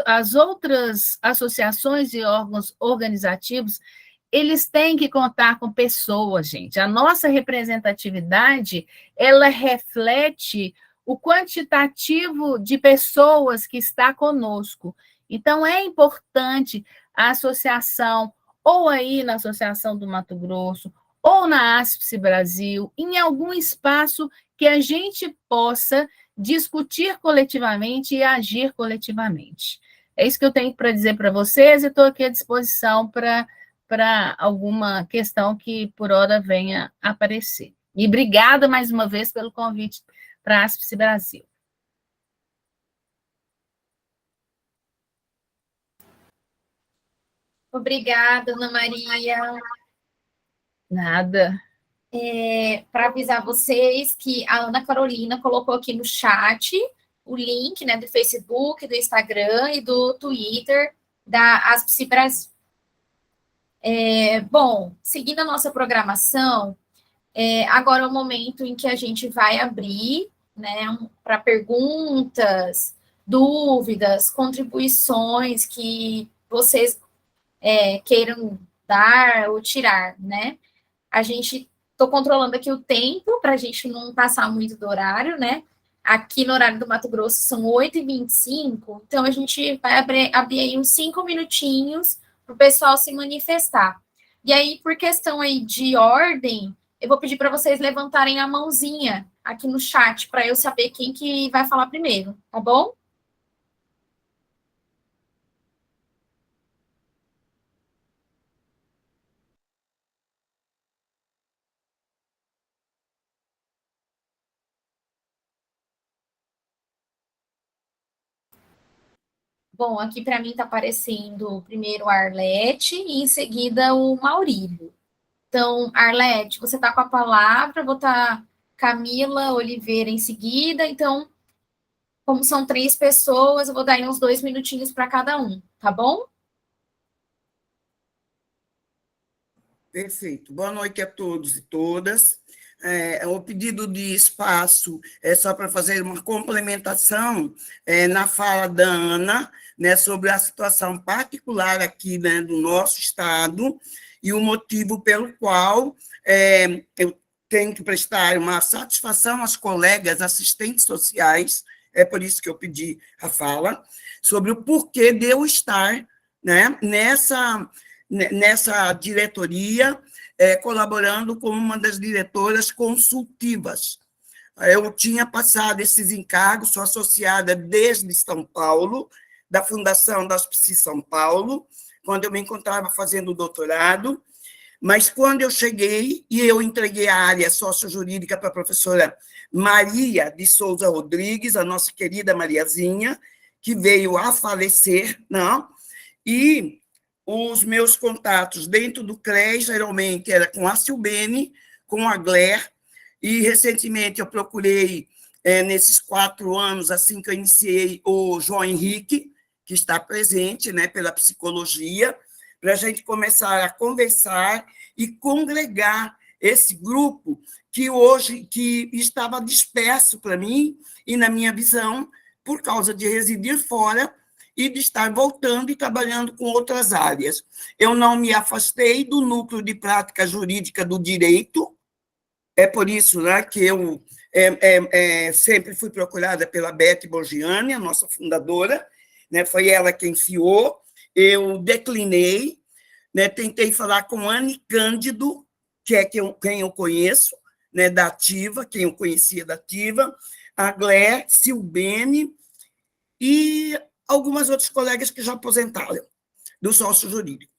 as outras associações e órgãos organizativos, eles têm que contar com pessoas, gente. A nossa representatividade, ela reflete o quantitativo de pessoas que está conosco. Então, é importante a associação, ou aí na Associação do Mato Grosso, ou na ASPSE Brasil, em algum espaço que a gente possa discutir coletivamente e agir coletivamente. É isso que eu tenho para dizer para vocês, e estou aqui à disposição para alguma questão que por hora venha aparecer. E obrigada mais uma vez pelo convite para a ASPSE Brasil. Obrigada, Ana Maria. Nada. Para avisar vocês que a Ana Carolina colocou aqui no chat o link, né, do Facebook, do Instagram e do Twitter da ASPSE Brasil. Bom, seguindo a nossa programação, agora é o momento em que a gente vai abrir, né, para perguntas, dúvidas, contribuições que vocês queiram dar ou tirar, né? Estou controlando aqui o tempo para a gente não passar muito do horário, né? Aqui no horário do Mato Grosso são 8h25, então a gente vai abrir aí uns 5 minutinhos para o pessoal se manifestar. E aí, por questão aí de ordem, eu vou pedir para vocês levantarem a mãozinha aqui no chat, para eu saber quem que vai falar primeiro, tá bom? Bom, aqui para mim está aparecendo primeiro a Arlete e em seguida o Maurílio. Então, Arlete, você está com a palavra, vou botar Camila Oliveira em seguida. Então, Como são 3 pessoas, eu vou dar aí uns 2 minutinhos para cada um, tá bom? Perfeito. Boa noite a todos e todas. O pedido de espaço é só para fazer uma complementação na fala da Ana, né, sobre a situação particular aqui, né, do nosso estado e o motivo pelo qual eu tenho que prestar uma satisfação às colegas assistentes sociais, é por isso que eu pedi a fala, sobre o porquê de eu estar, né, nessa diretoria, colaborando como uma das diretoras consultivas. Eu tinha passado esses encargos, sou associada desde São Paulo, da Fundação da Hospici São Paulo, quando eu me encontrava fazendo o doutorado, mas quando eu cheguei e eu entreguei a área sociojurídica para a professora Maria de Souza Rodrigues, a nossa querida Mariazinha, que veio a falecer, não? E os meus contatos dentro do CRES, geralmente, era com a Silbene, com a Gler, e, recentemente, eu procurei, nesses 4 anos, assim que eu iniciei, o João Henrique, que está presente, né, pela psicologia, para a gente começar a conversar e congregar esse grupo que estava disperso para mim e na minha visão, por causa de residir fora e de estar voltando e trabalhando com outras áreas. Eu não me afastei do núcleo de prática jurídica do direito, é por isso, né, que eu sempre fui procurada pela Beth Borgiani, a nossa fundadora, né, foi ela quem enfiou, eu declinei, né, tentei falar com Anne Cândido, que é quem eu conheço, né, da Ativa, quem eu conhecia da Ativa, a Glé, Silbene e algumas outras colegas que já aposentaram do sócio jurídico.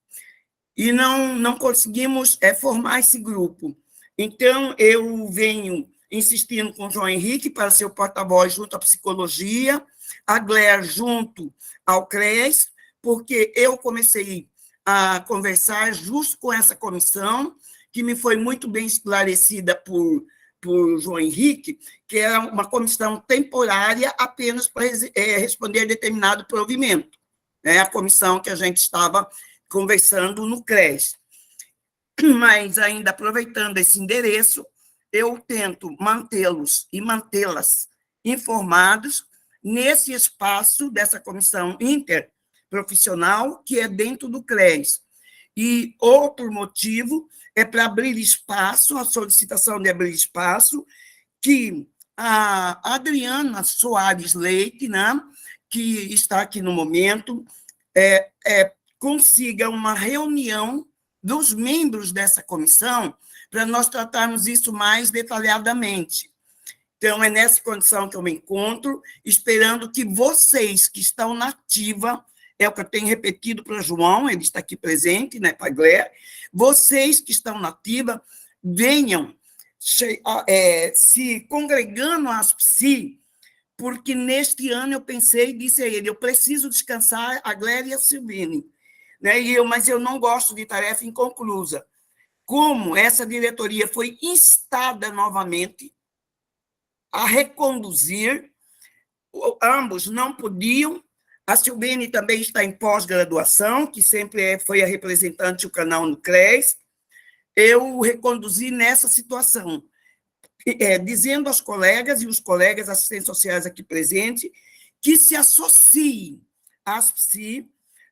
E não conseguimos formar esse grupo. Então, eu venho insistindo com o João Henrique para ser o porta-voz junto à psicologia, a Glé junto ao CRES, porque eu comecei a conversar justo com essa comissão, que me foi muito bem esclarecida por João Henrique, que era uma comissão temporária apenas para responder a determinado provimento, né? A comissão que a gente estava conversando no CRES. Mas, ainda aproveitando esse endereço, eu tento mantê-los e mantê-las informados nesse espaço dessa comissão interprofissional que é dentro do CRES. E outro motivo é para abrir espaço, a solicitação de abrir espaço, que a Adriana Soares Leite, né, que está aqui no momento, consiga uma reunião dos membros dessa comissão para nós tratarmos isso mais detalhadamente. Então, é nessa condição que eu me encontro, esperando que vocês que estão na ativa, é o que eu tenho repetido para o João, ele está aqui presente, né, para a Glé, vocês que estão na ativa, venham se congregando às PSI, porque neste ano eu pensei e disse a ele, eu preciso descansar a Glé e a Silvine, né, mas eu não gosto de tarefa inconclusa. Como essa diretoria foi instada novamente a reconduzir, ambos não podiam. A Silbene também está em pós-graduação, que sempre foi a representante do canal no CRES. Eu reconduzi nessa situação, dizendo aos colegas e os colegas assistentes sociais aqui presentes que se associem às PSI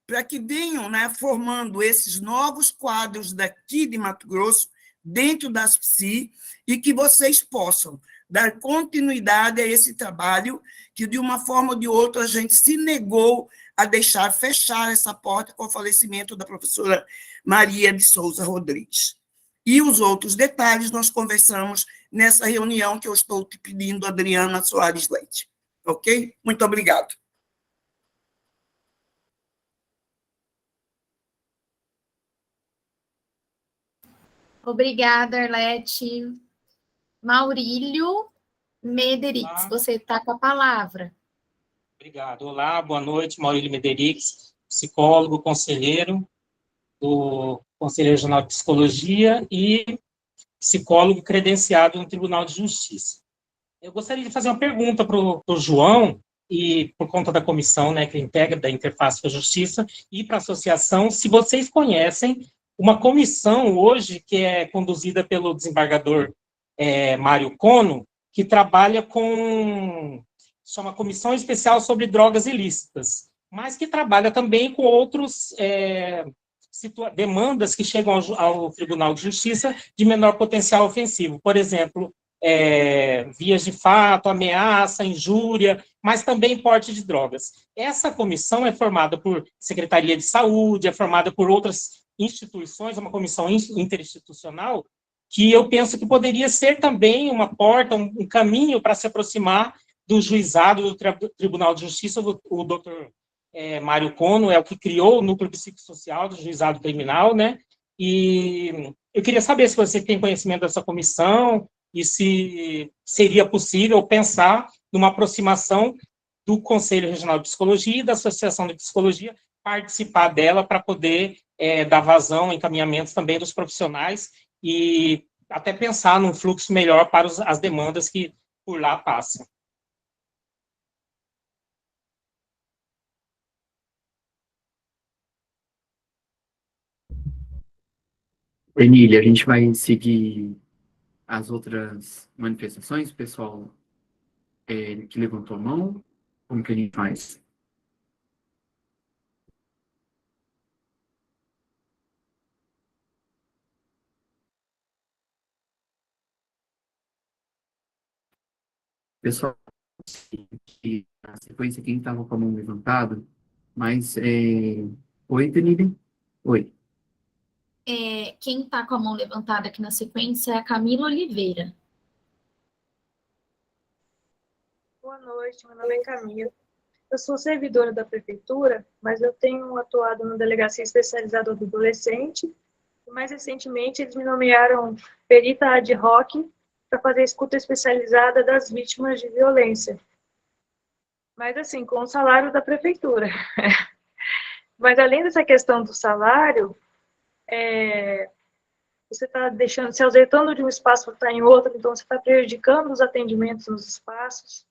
para que venham, né, formando esses novos quadros daqui de Mato Grosso, dentro das PSI, e que vocês possam dar continuidade a esse trabalho que, de uma forma ou de outra, a gente se negou a deixar fechar essa porta com o falecimento da professora Maria de Souza Rodrigues. E os outros detalhes nós conversamos nessa reunião que eu estou te pedindo, Adriana Soares Leite. Ok? Muito obrigado. Obrigada, Arlete. Maurílio Mederix, você está com a palavra. Obrigado. Olá, boa noite, Maurílio Mederix, psicólogo, conselheiro do Conselho Regional de Psicologia e psicólogo credenciado no Tribunal de Justiça. Eu gostaria de fazer uma pergunta para o João, e por conta da comissão, né, que integra da interface com a Justiça, e para a associação, se vocês conhecem uma comissão hoje que é conduzida pelo desembargador Mário Cono, que trabalha com chama Comissão Especial sobre Drogas Ilícitas, mas que trabalha também com outros demandas que chegam ao Tribunal de Justiça de menor potencial ofensivo. Por exemplo, vias de fato, ameaça, injúria, mas também porte de drogas. Essa comissão é formada por Secretaria de Saúde, é formada por outras instituições, uma comissão interinstitucional, que eu penso que poderia ser também uma porta, um caminho para se aproximar do juizado do Tribunal de Justiça. O doutor Mário Cono é o que criou o núcleo psicossocial do juizado criminal, né? E eu queria saber se você tem conhecimento dessa comissão e se seria possível pensar numa aproximação do Conselho Regional de Psicologia e da Associação de Psicologia, participar dela para poder dar vazão, encaminhamentos também dos profissionais e até pensar num fluxo melhor para as demandas que por lá passam. Emília, a gente vai seguir as outras manifestações, o pessoal que levantou a mão, como que a gente faz? Pessoal, na sequência, quem estava com a mão levantada, mas... Oi, Emília? Oi. Quem está com a mão levantada aqui na sequência é a Camila Oliveira. Boa noite, meu nome é Camila. Eu sou servidora da prefeitura, mas eu tenho atuado na delegacia especializada do adolescente. E mais recentemente, eles me nomearam perita ad hoc para fazer escuta especializada das vítimas de violência. Mas, assim, com o salário da prefeitura. Mas, além dessa questão do salário, você está se ausentando de um espaço para estar em outro, então você está prejudicando os atendimentos nos espaços.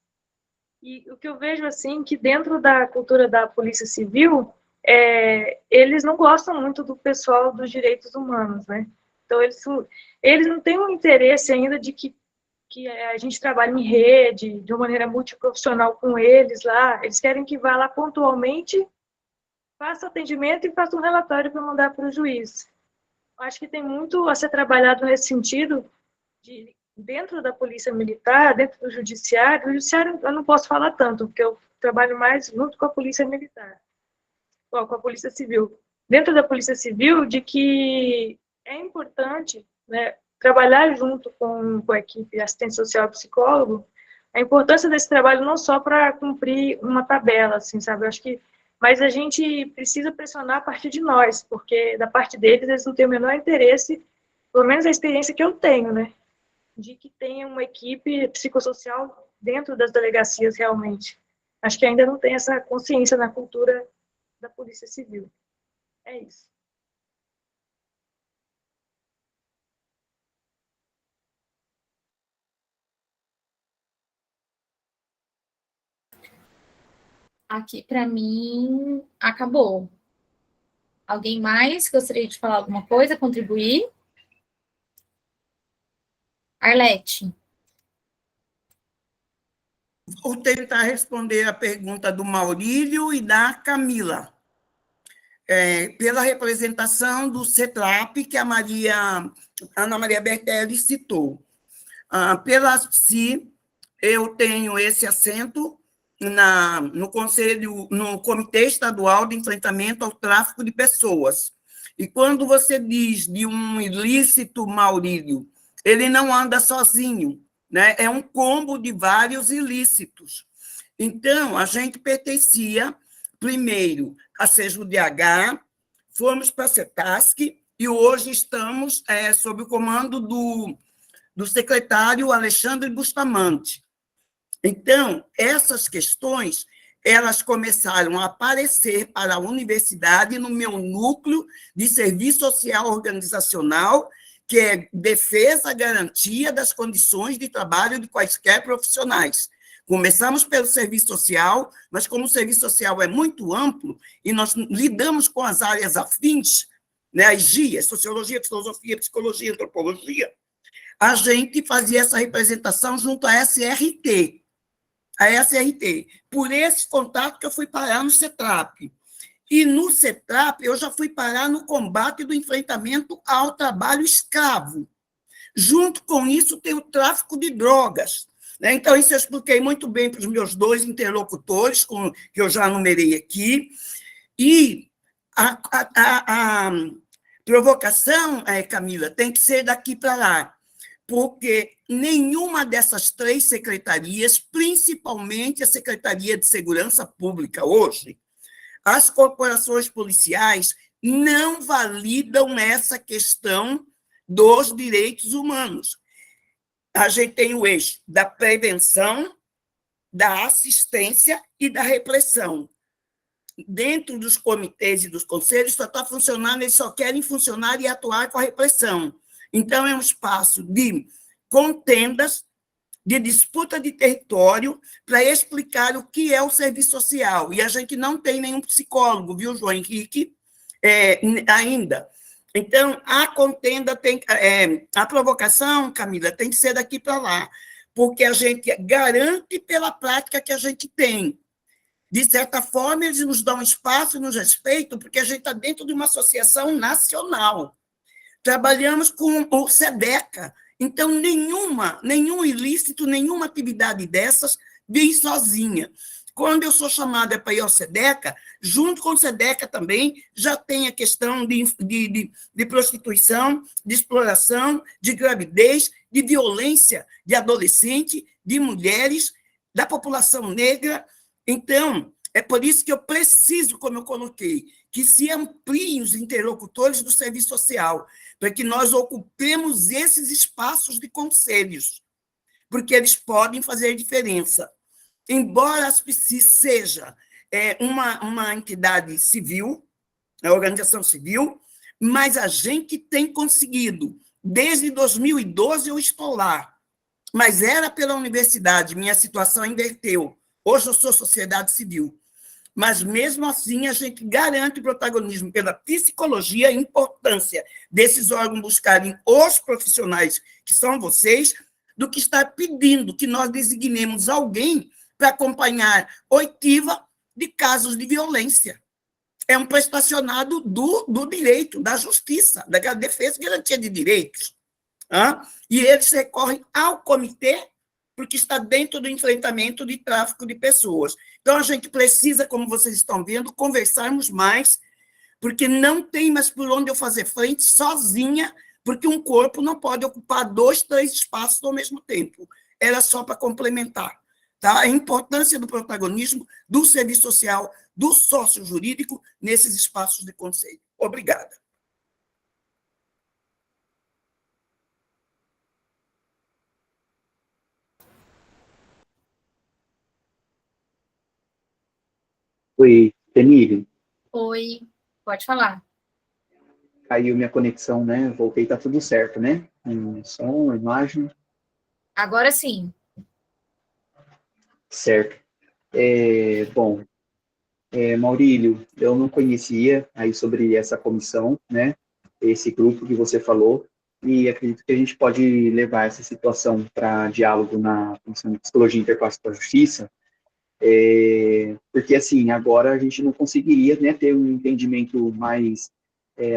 E o que eu vejo, assim, que dentro da cultura da Polícia Civil, eles não gostam muito do pessoal dos direitos humanos, né? Então, eles não têm um interesse ainda de que a gente trabalhe em rede, de uma maneira multiprofissional com eles lá. Eles querem que vá lá pontualmente, faça atendimento e faça um relatório para mandar para o juiz. Acho que tem muito a ser trabalhado nesse sentido, dentro da Polícia Militar, dentro do Judiciário. O Judiciário eu não posso falar tanto, porque eu trabalho mais junto com a Polícia Militar, com a Polícia Civil. Dentro da Polícia Civil, de que é importante, né, trabalhar junto com a equipe assistente social e psicólogo, a importância desse trabalho não só para cumprir uma tabela, assim, sabe? Eu acho que mas a gente precisa pressionar a partir de nós, porque da parte deles eles não têm o menor interesse, pelo menos a experiência que eu tenho, né, de que tenha uma equipe psicossocial dentro das delegacias realmente. Acho que ainda não tem essa consciência na cultura da Polícia Civil. É isso. Aqui, para mim, acabou. Alguém mais gostaria de falar alguma coisa, contribuir? Arlete. Vou tentar responder a pergunta do Maurílio e da Camila. Pela representação do CETRAP, que a Ana Maria Bertelli citou. Pela PSI, eu tenho esse assento no Conselho, no Comitê Estadual de Enfrentamento ao Tráfico de Pessoas. E quando você diz de um ilícito, Maurílio, ele não anda sozinho, né? É um combo de vários ilícitos. Então, a gente pertencia, primeiro, a CEJUDH, fomos para a CETASC e hoje estamos sob o comando do secretário Alexandre Bustamante. Então, essas questões, elas começaram a aparecer para a universidade no meu núcleo de serviço social organizacional, que é defesa, garantia das condições de trabalho de quaisquer profissionais. Começamos pelo serviço social, mas como o serviço social é muito amplo e nós lidamos com as áreas afins, né, as GIAs, sociologia, filosofia, psicologia, antropologia, a gente fazia essa representação junto à SRT. A SRT. Por esse contato que eu fui parar no CETRAP. E no CETRAP eu já fui parar no combate do enfrentamento ao trabalho escravo. Junto com isso tem o tráfico de drogas. Né? Então, isso eu expliquei muito bem para os meus 2 interlocutores, que eu já numerei aqui. E a provocação, Camila, tem que ser daqui para lá, porque nenhuma dessas 3 secretarias, principalmente a Secretaria de Segurança Pública hoje, as corporações policiais não validam essa questão dos direitos humanos. A gente tem o eixo da prevenção, da assistência e da repressão. Dentro dos comitês e dos conselhos só está funcionando, eles só querem funcionar e atuar com a repressão. Então, é um espaço de contendas, de disputa de território, para explicar o que é o serviço social. E a gente não tem nenhum psicólogo, viu, João Henrique, ainda. Então, a contenda tem... a provocação, Camila, tem que ser daqui para lá, porque a gente garante pela prática que a gente tem. De certa forma, eles nos dão espaço e nos respeitam, porque a gente está dentro de uma associação nacional. Trabalhamos com o SEDECA, então nenhum ilícito, nenhuma atividade dessas vem sozinha. Quando eu sou chamada para ir ao SEDECA, junto com o SEDECA também já tem a questão de prostituição, de exploração, de gravidez, de violência de adolescente, de mulheres, da população negra. Então, é por isso que eu preciso, como eu coloquei, que se ampliem os interlocutores do serviço social, para que nós ocupemos esses espaços de conselhos, porque eles podem fazer diferença. Embora a SPCI seja uma entidade civil, uma organização civil, mas a gente tem conseguido, desde 2012 eu estou lá, mas era pela universidade, minha situação inverteu. Hoje eu sou sociedade civil. Mas, mesmo assim, a gente garante o protagonismo pela psicologia, a importância desses órgãos buscarem os profissionais, que são vocês, do que estar pedindo que nós designemos alguém para acompanhar oitiva de casos de violência. É um prestacionado do direito, da justiça, da defesa e garantia de direitos. E eles recorrem ao comitê porque está dentro do enfrentamento de tráfico de pessoas. Então, a gente precisa, como vocês estão vendo, conversarmos mais, porque não tem mais por onde eu fazer frente sozinha, porque um corpo não pode ocupar 2, 3 espaços ao mesmo tempo. Era só para complementar. Tá? A importância do protagonismo do serviço social, do sócio jurídico, nesses espaços de conselho. Obrigada. Oi, Temílio. Oi, pode falar. Caiu minha conexão, né? Voltei, tá tudo certo, né? Som, imagem. Agora sim. Certo. Bom, Maurílio, eu não conhecia aí sobre essa comissão, né? Esse grupo que você falou, e acredito que a gente pode levar essa situação para diálogo na Comissão de Psicologia e Interclasse para a Justiça, porque, assim, agora a gente não conseguiria, né, ter um entendimento mais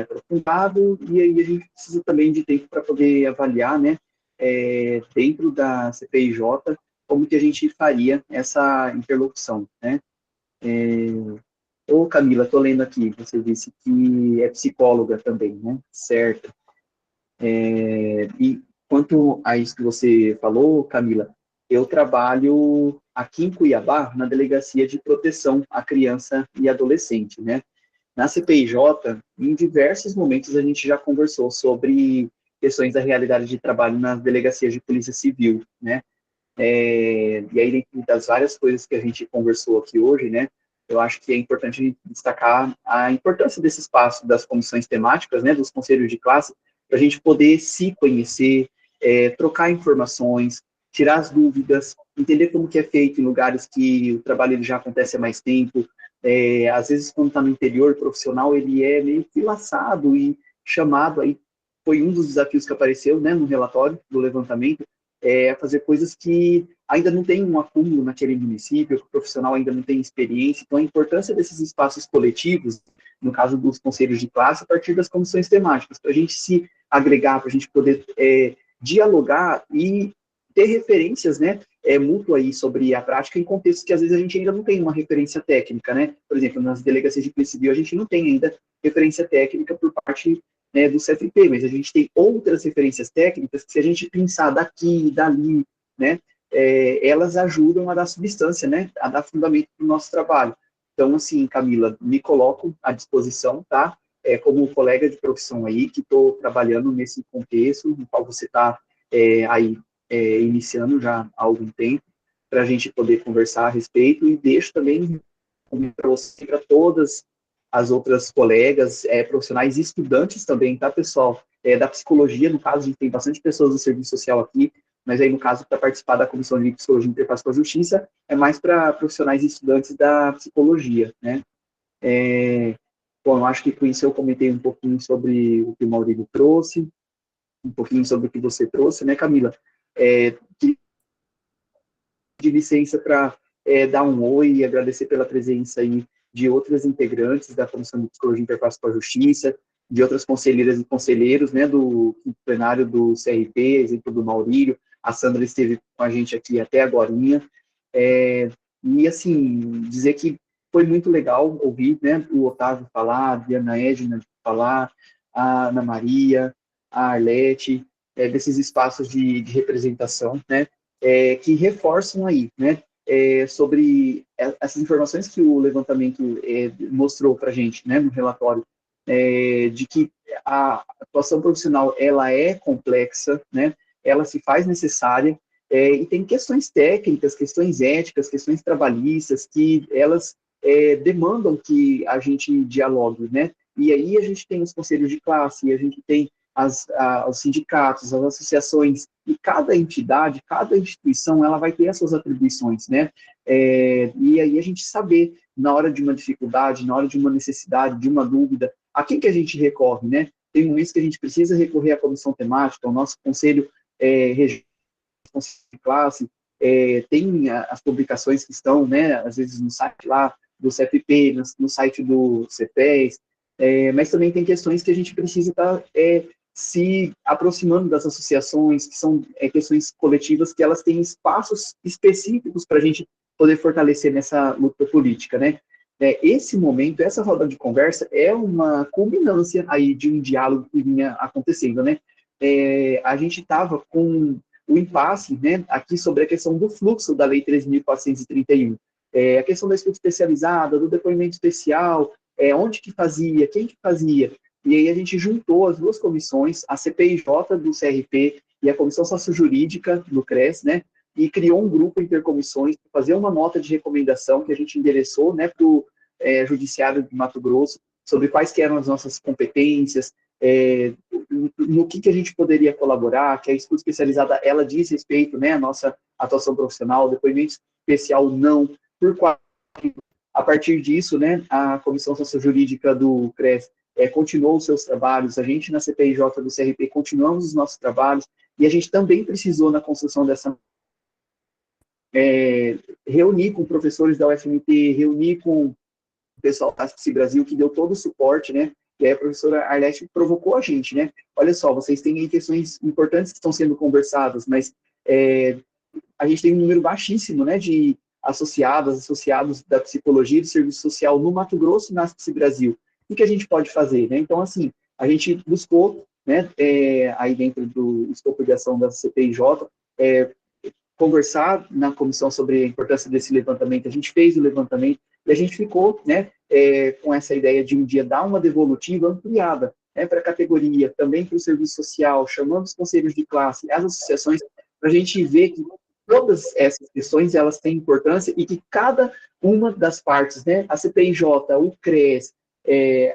aprofundado, e aí a gente precisa também de tempo para poder avaliar, né, dentro da CPIJ, como que a gente faria essa interlocução, né. Ô, Camila, estou lendo aqui, você disse que é psicóloga também, né, certo. E quanto a isso que você falou, Camila, eu trabalho aqui em Cuiabá, na Delegacia de Proteção à Criança e Adolescente, né? Na CPIJ, em diversos momentos a gente já conversou sobre questões da realidade de trabalho nas delegacias de polícia civil, né? E aí, dentro das várias coisas que a gente conversou aqui hoje, né? Eu acho que é importante a gente destacar a importância desse espaço das comissões temáticas, né? Dos conselhos de classe, para a gente poder se conhecer, trocar informações, tirar as dúvidas, entender como que é feito em lugares que o trabalho ele já acontece há mais tempo. Às vezes, quando está no interior, o profissional ele é meio que laçado e chamado, aí foi um dos desafios que apareceu, né, no relatório do levantamento, fazer coisas que ainda não tem um acúmulo naquele município, que o profissional ainda não tem experiência. Então, a importância desses espaços coletivos, no caso dos conselhos de classe, a partir das comissões temáticas, para a gente se agregar, para a gente poder dialogar e ter referências, né, mútua aí sobre a prática em contextos que às vezes a gente ainda não tem uma referência técnica, né? Por exemplo, nas delegacias de polícia civil a gente não tem ainda referência técnica por parte, né, do CFP, mas a gente tem outras referências técnicas que, se a gente pensar daqui e dali, né, elas ajudam a dar substância, né, a dar fundamento para o nosso trabalho. Então, assim, Camila, me coloco à disposição, tá? Como colega de profissão aí, que estou trabalhando nesse contexto, no qual você está aí iniciando já há algum tempo, para a gente poder conversar a respeito, e deixo também para você, para todas as outras colegas, profissionais e estudantes também, tá, pessoal? Da psicologia, no caso, a gente tem bastante pessoas do serviço social aqui, mas aí, no caso, para participar da Comissão de Psicologia e Interface com a Justiça, é mais para profissionais e estudantes da psicologia, né? Bom, eu acho que com isso eu comentei um pouquinho sobre o que o Maurílio trouxe, um pouquinho sobre o que você trouxe, né, Camila? De licença para dar um oi e agradecer pela presença aí de outras integrantes da Comissão de Psicologia e Interface com a Justiça, de outras conselheiras e conselheiros, né, do plenário do CRP, exemplo do Maurílio. A Sandra esteve com a gente aqui até agorinha. E, assim, dizer que foi muito legal ouvir, né, o Otávio falar, a Diana Edna falar, a Ana Maria, a Arlete, desses espaços de representação, né, que reforçam aí, né, sobre essas informações que o levantamento mostrou para a gente, né, no relatório, de que a atuação profissional ela é complexa, né, ela se faz necessária, e tem questões técnicas, questões éticas, questões trabalhistas, que elas demandam que a gente dialogue, né, e aí a gente tem os conselhos de classe, a gente tem os sindicatos, as associações, e cada entidade, cada instituição, ela vai ter as suas atribuições, né? E aí a gente saber, na hora de uma dificuldade, na hora de uma necessidade, de uma dúvida, a quem que a gente recorre, né? Tem momentos que a gente precisa recorrer à comissão temática, ao nosso conselho regional, conselho de classe, tem as publicações que estão, né, às vezes no site lá do CFP, no site do CEPES, mas também tem questões que a gente precisa estar se aproximando das associações, que são questões coletivas, que elas têm espaços específicos para a gente poder fortalecer nessa luta política, né? Esse momento, essa roda de conversa é uma culminância aí de um diálogo que vinha acontecendo, né? A gente estava com o impasse, né, aqui sobre a questão do fluxo da Lei 3.431, a questão da escuta especializada, do depoimento especial, onde que fazia, quem que fazia. E aí a gente juntou as duas comissões, a CPIJ do CRP e a Comissão Sociojurídica do CRES, né, e criou um grupo intercomissões para fazer uma nota de recomendação que a gente endereçou, né, para o Judiciário de Mato Grosso, sobre quais que eram as nossas competências, no que a gente poderia colaborar, que a escuta especializada, ela diz respeito, né, à nossa atuação profissional, o depoimento especial não, por qual. A partir disso, né, a Comissão Sociojurídica do CRES continuou os seus trabalhos, a gente na CPIJ do CRP continuamos os nossos trabalhos, e a gente também precisou, na construção dessa, reunir com professores da UFMT, reunir com o pessoal da Aspi Brasil, que deu todo o suporte, né, e aí a professora Arlete provocou a gente, né, olha só, vocês têm aí questões importantes que estão sendo conversadas, mas a gente tem um número baixíssimo, né, de associados da psicologia e do serviço social no Mato Grosso e na Aspi Brasil. O que a gente pode fazer, né? Então, assim, a gente buscou, né, aí dentro do escopo de ação da CPIJ, conversar na comissão sobre a importância desse levantamento. A gente fez o levantamento e a gente ficou, né, com essa ideia de um dia dar uma devolutiva ampliada, né, para a categoria, também para o serviço social, chamando os conselhos de classe, as associações, para a gente ver que todas essas questões, elas têm importância e que cada uma das partes, né, a CPIJ, o CRES,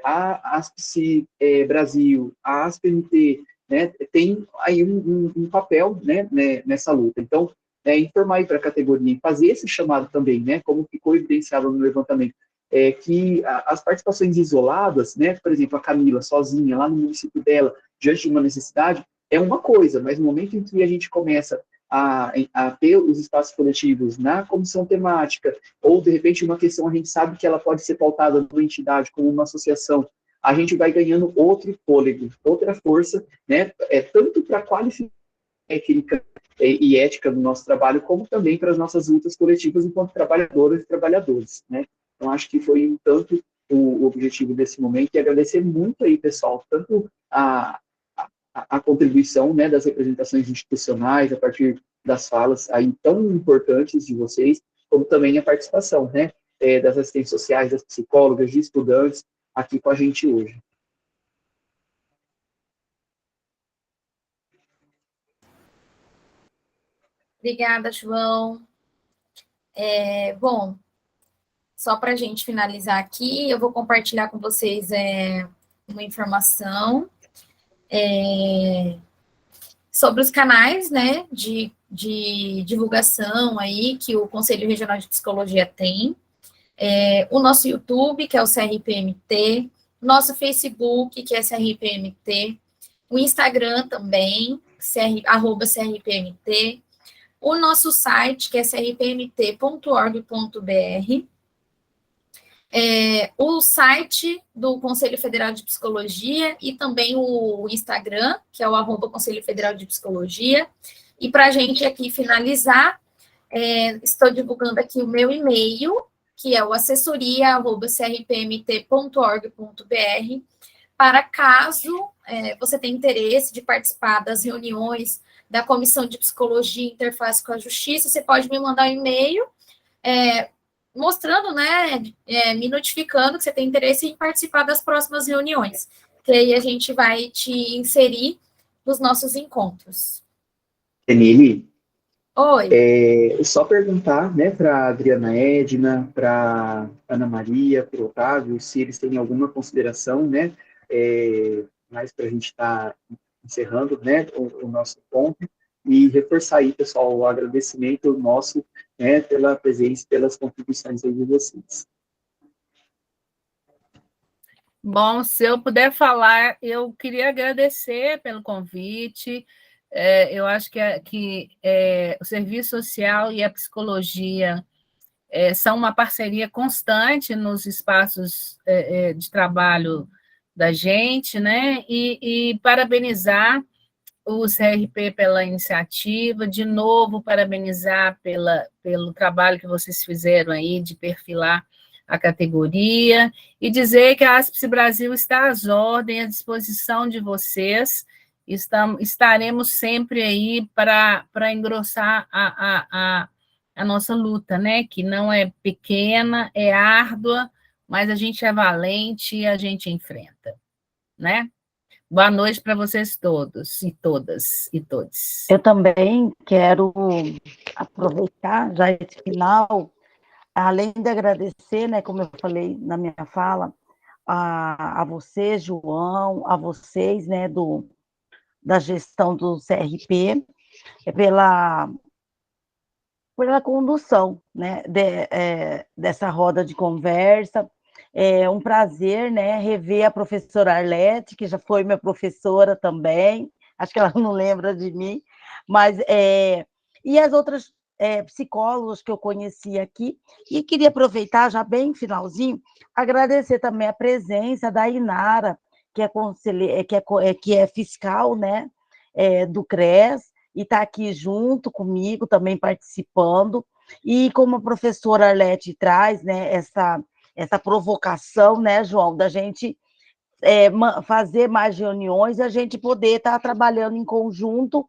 a Aspi Brasil, a ASPMT, né, tem aí um papel, né, nessa luta. Então, informar aí para a categoria, fazer esse chamado também, né, como ficou evidenciado no levantamento, que as participações isoladas, né, por exemplo, a Camila sozinha, lá no município dela, diante de uma necessidade, é uma coisa, mas no momento em que a gente começa a ter os espaços coletivos na comissão temática, ou, de repente, uma questão, a gente sabe que ela pode ser pautada numa entidade, como uma associação, a gente vai ganhando outro fôlego, outra força, né, tanto para qualificar técnica e ética do nosso trabalho, como também para as nossas lutas coletivas enquanto trabalhadoras e trabalhadores, né. Então, acho que foi um tanto o objetivo desse momento, e agradecer muito aí, pessoal, tanto a contribuição, né, das representações institucionais, a partir das falas aí tão importantes de vocês, como também a participação, né, das assistentes sociais, das psicólogas, de estudantes, aqui com a gente hoje. Obrigada, João. Bom, só para a gente finalizar aqui, eu vou compartilhar com vocês uma informação sobre os canais, né, de divulgação aí que o Conselho Regional de Psicologia tem, o nosso YouTube, que é o CRPMT, nosso Facebook, que é CRPMT, o Instagram também, @CRPMT, o nosso site, que é crpmt.org.br, o site do Conselho Federal de Psicologia e também o Instagram, que é o @Conselho Federal de Psicologia. E para a gente aqui finalizar, estou divulgando aqui o meu e-mail, que é o assessoria@crpmt.org.br, para caso você tenha interesse de participar das reuniões da Comissão de Psicologia e Interface com a Justiça, você pode me mandar um e-mail mostrando, né, me notificando que você tem interesse em participar das próximas reuniões, que aí a gente vai te inserir nos nossos encontros. Emily? Oi. Só perguntar, né, para a Adriana Edna, para Ana Maria, para o Otávio, se eles têm alguma consideração, né, mais para a gente estar encerrando, né, o nosso ponto, e reforçar aí, pessoal, o agradecimento nosso, né, pela presença e pelas contribuições aí de vocês. Bom, se eu puder falar, eu queria agradecer pelo convite. Eu acho que o serviço social e a psicologia são uma parceria constante nos espaços de trabalho da gente, né? E parabenizar o CRP pela iniciativa, de novo, parabenizar pelo trabalho que vocês fizeram aí de perfilar a categoria, e dizer que a Aspice Brasil está às ordens, à disposição de vocês, estaremos sempre aí para engrossar a nossa luta, né? Que não é pequena, é árdua, mas a gente é valente e a gente enfrenta, né? Boa noite para vocês todos e todas e todos. Eu também quero aproveitar já esse final, além de agradecer, né, como eu falei na minha fala, a você, João, a vocês, né, da gestão do CRP, pela condução, né, dessa roda de conversa. É um prazer, né, rever a professora Arlete, que já foi minha professora também, acho que ela não lembra de mim, mas e as outras psicólogos que eu conheci aqui, e queria aproveitar, já bem finalzinho, agradecer também a presença da Inara, que é fiscal, né, do CRES, e está aqui junto comigo, também participando, e como a professora Arlete traz, né, essa provocação, né, João, da gente fazer mais reuniões, a gente poder estar trabalhando em conjunto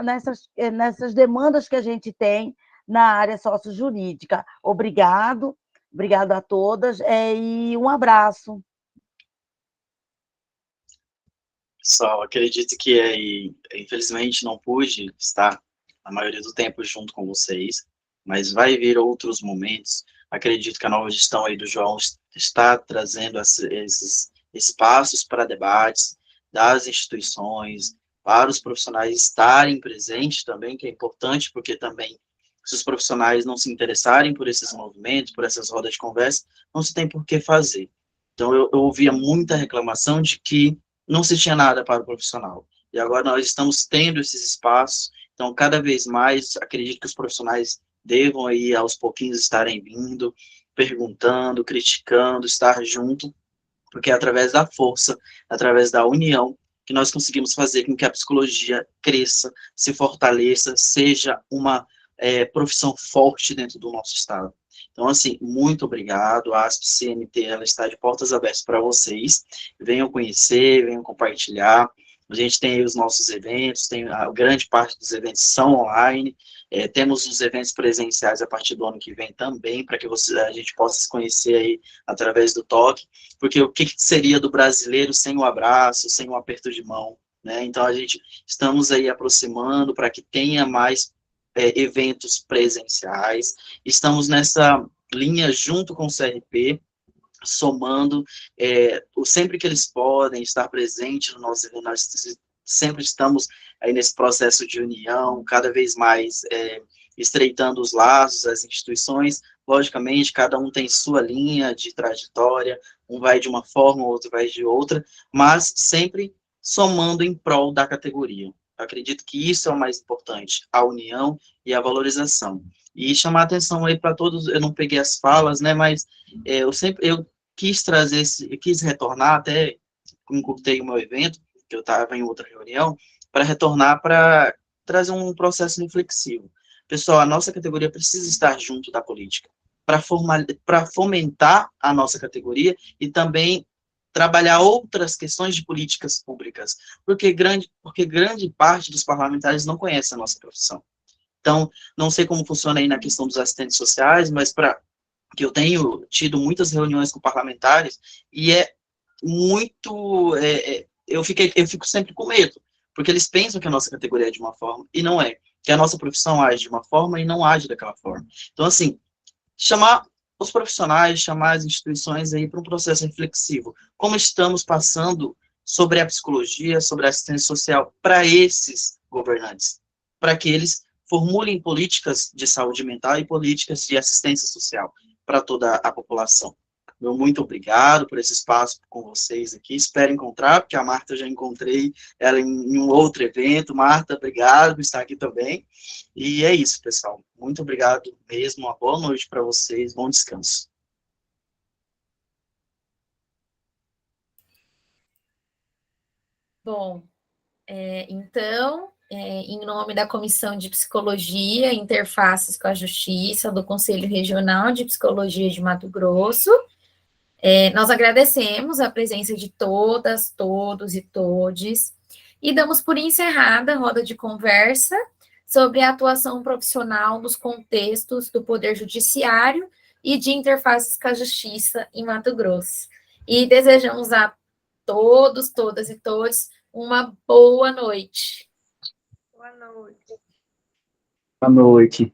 nessas demandas que a gente tem na área sociojurídica. Obrigado a todas, e um abraço. Pessoal, acredito que, infelizmente, não pude estar a maioria do tempo junto com vocês, mas vai vir outros momentos. Acredito que a nova gestão aí do João está trazendo esses espaços para debates das instituições, para os profissionais estarem presentes também, que é importante, porque também, se os profissionais não se interessarem por esses movimentos, por essas rodas de conversa, não se tem por que fazer. Então, eu ouvia muita reclamação de que não se tinha nada para o profissional. E agora nós estamos tendo esses espaços, então, cada vez mais, acredito que os profissionais devam aí, aos pouquinhos, estarem vindo, perguntando, criticando, estar junto, porque é através da força, através da união, que nós conseguimos fazer com que a psicologia cresça, se fortaleça, seja uma profissão forte dentro do nosso estado. Então, assim, muito obrigado, a ASP-CNT, ela está de portas abertas para vocês, venham conhecer, venham compartilhar, a gente tem aí os nossos eventos, a grande parte dos eventos são online, temos os eventos presenciais a partir do ano que vem também, para que a gente possa se conhecer aí através do toque, porque o que seria do brasileiro sem o abraço, sem o aperto de mão, né? Então, a gente estamos aí aproximando para que tenha mais eventos presenciais, estamos nessa linha junto com o CRP, somando, sempre que eles podem estar presentes no nosso evento, nós sempre estamos aí nesse processo de união, cada vez mais estreitando os laços, as instituições, logicamente, cada um tem sua linha de trajetória, um vai de uma forma, o outro vai de outra, mas sempre somando em prol da categoria. Eu acredito que isso é o mais importante, a união e a valorização. E chamar atenção aí para todos, eu não peguei as falas, né, mas eu quis trazer, quis retornar, até encurtei o meu evento, que eu estava em outra reunião, para retornar para trazer um processo reflexivo. Pessoal, a nossa categoria precisa estar junto da política, para fomentar a nossa categoria e também trabalhar outras questões de políticas públicas, porque grande parte dos parlamentares não conhece a nossa profissão. Então, não sei como funciona aí na questão dos assistentes sociais, mas que eu tenho tido muitas reuniões com parlamentares, e é muito, eu fico sempre com medo, porque eles pensam que a nossa categoria é de uma forma, e não é, que a nossa profissão age de uma forma e não age daquela forma. Então, assim, chamar os profissionais, chamar as instituições aí para um processo reflexivo, como estamos passando sobre a psicologia, sobre a assistência social para esses governantes, para que eles formulem políticas de saúde mental e políticas de assistência social para toda a população. Meu muito obrigado por esse espaço com vocês aqui, espero encontrar, porque a Marta eu já encontrei ela em um outro evento. Marta, obrigado por estar aqui também, e é isso, pessoal, muito obrigado mesmo, uma boa noite para vocês, bom descanso. Bom, então, em nome da Comissão de Psicologia, Interfaces com a Justiça, do Conselho Regional de Psicologia de Mato Grosso, nós agradecemos a presença de todas, todos e todes, e damos por encerrada a roda de conversa sobre a atuação profissional nos contextos do Poder Judiciário e de interfaces com a Justiça em Mato Grosso. E desejamos a todos, todas e todos uma boa noite. Boa noite. Boa noite.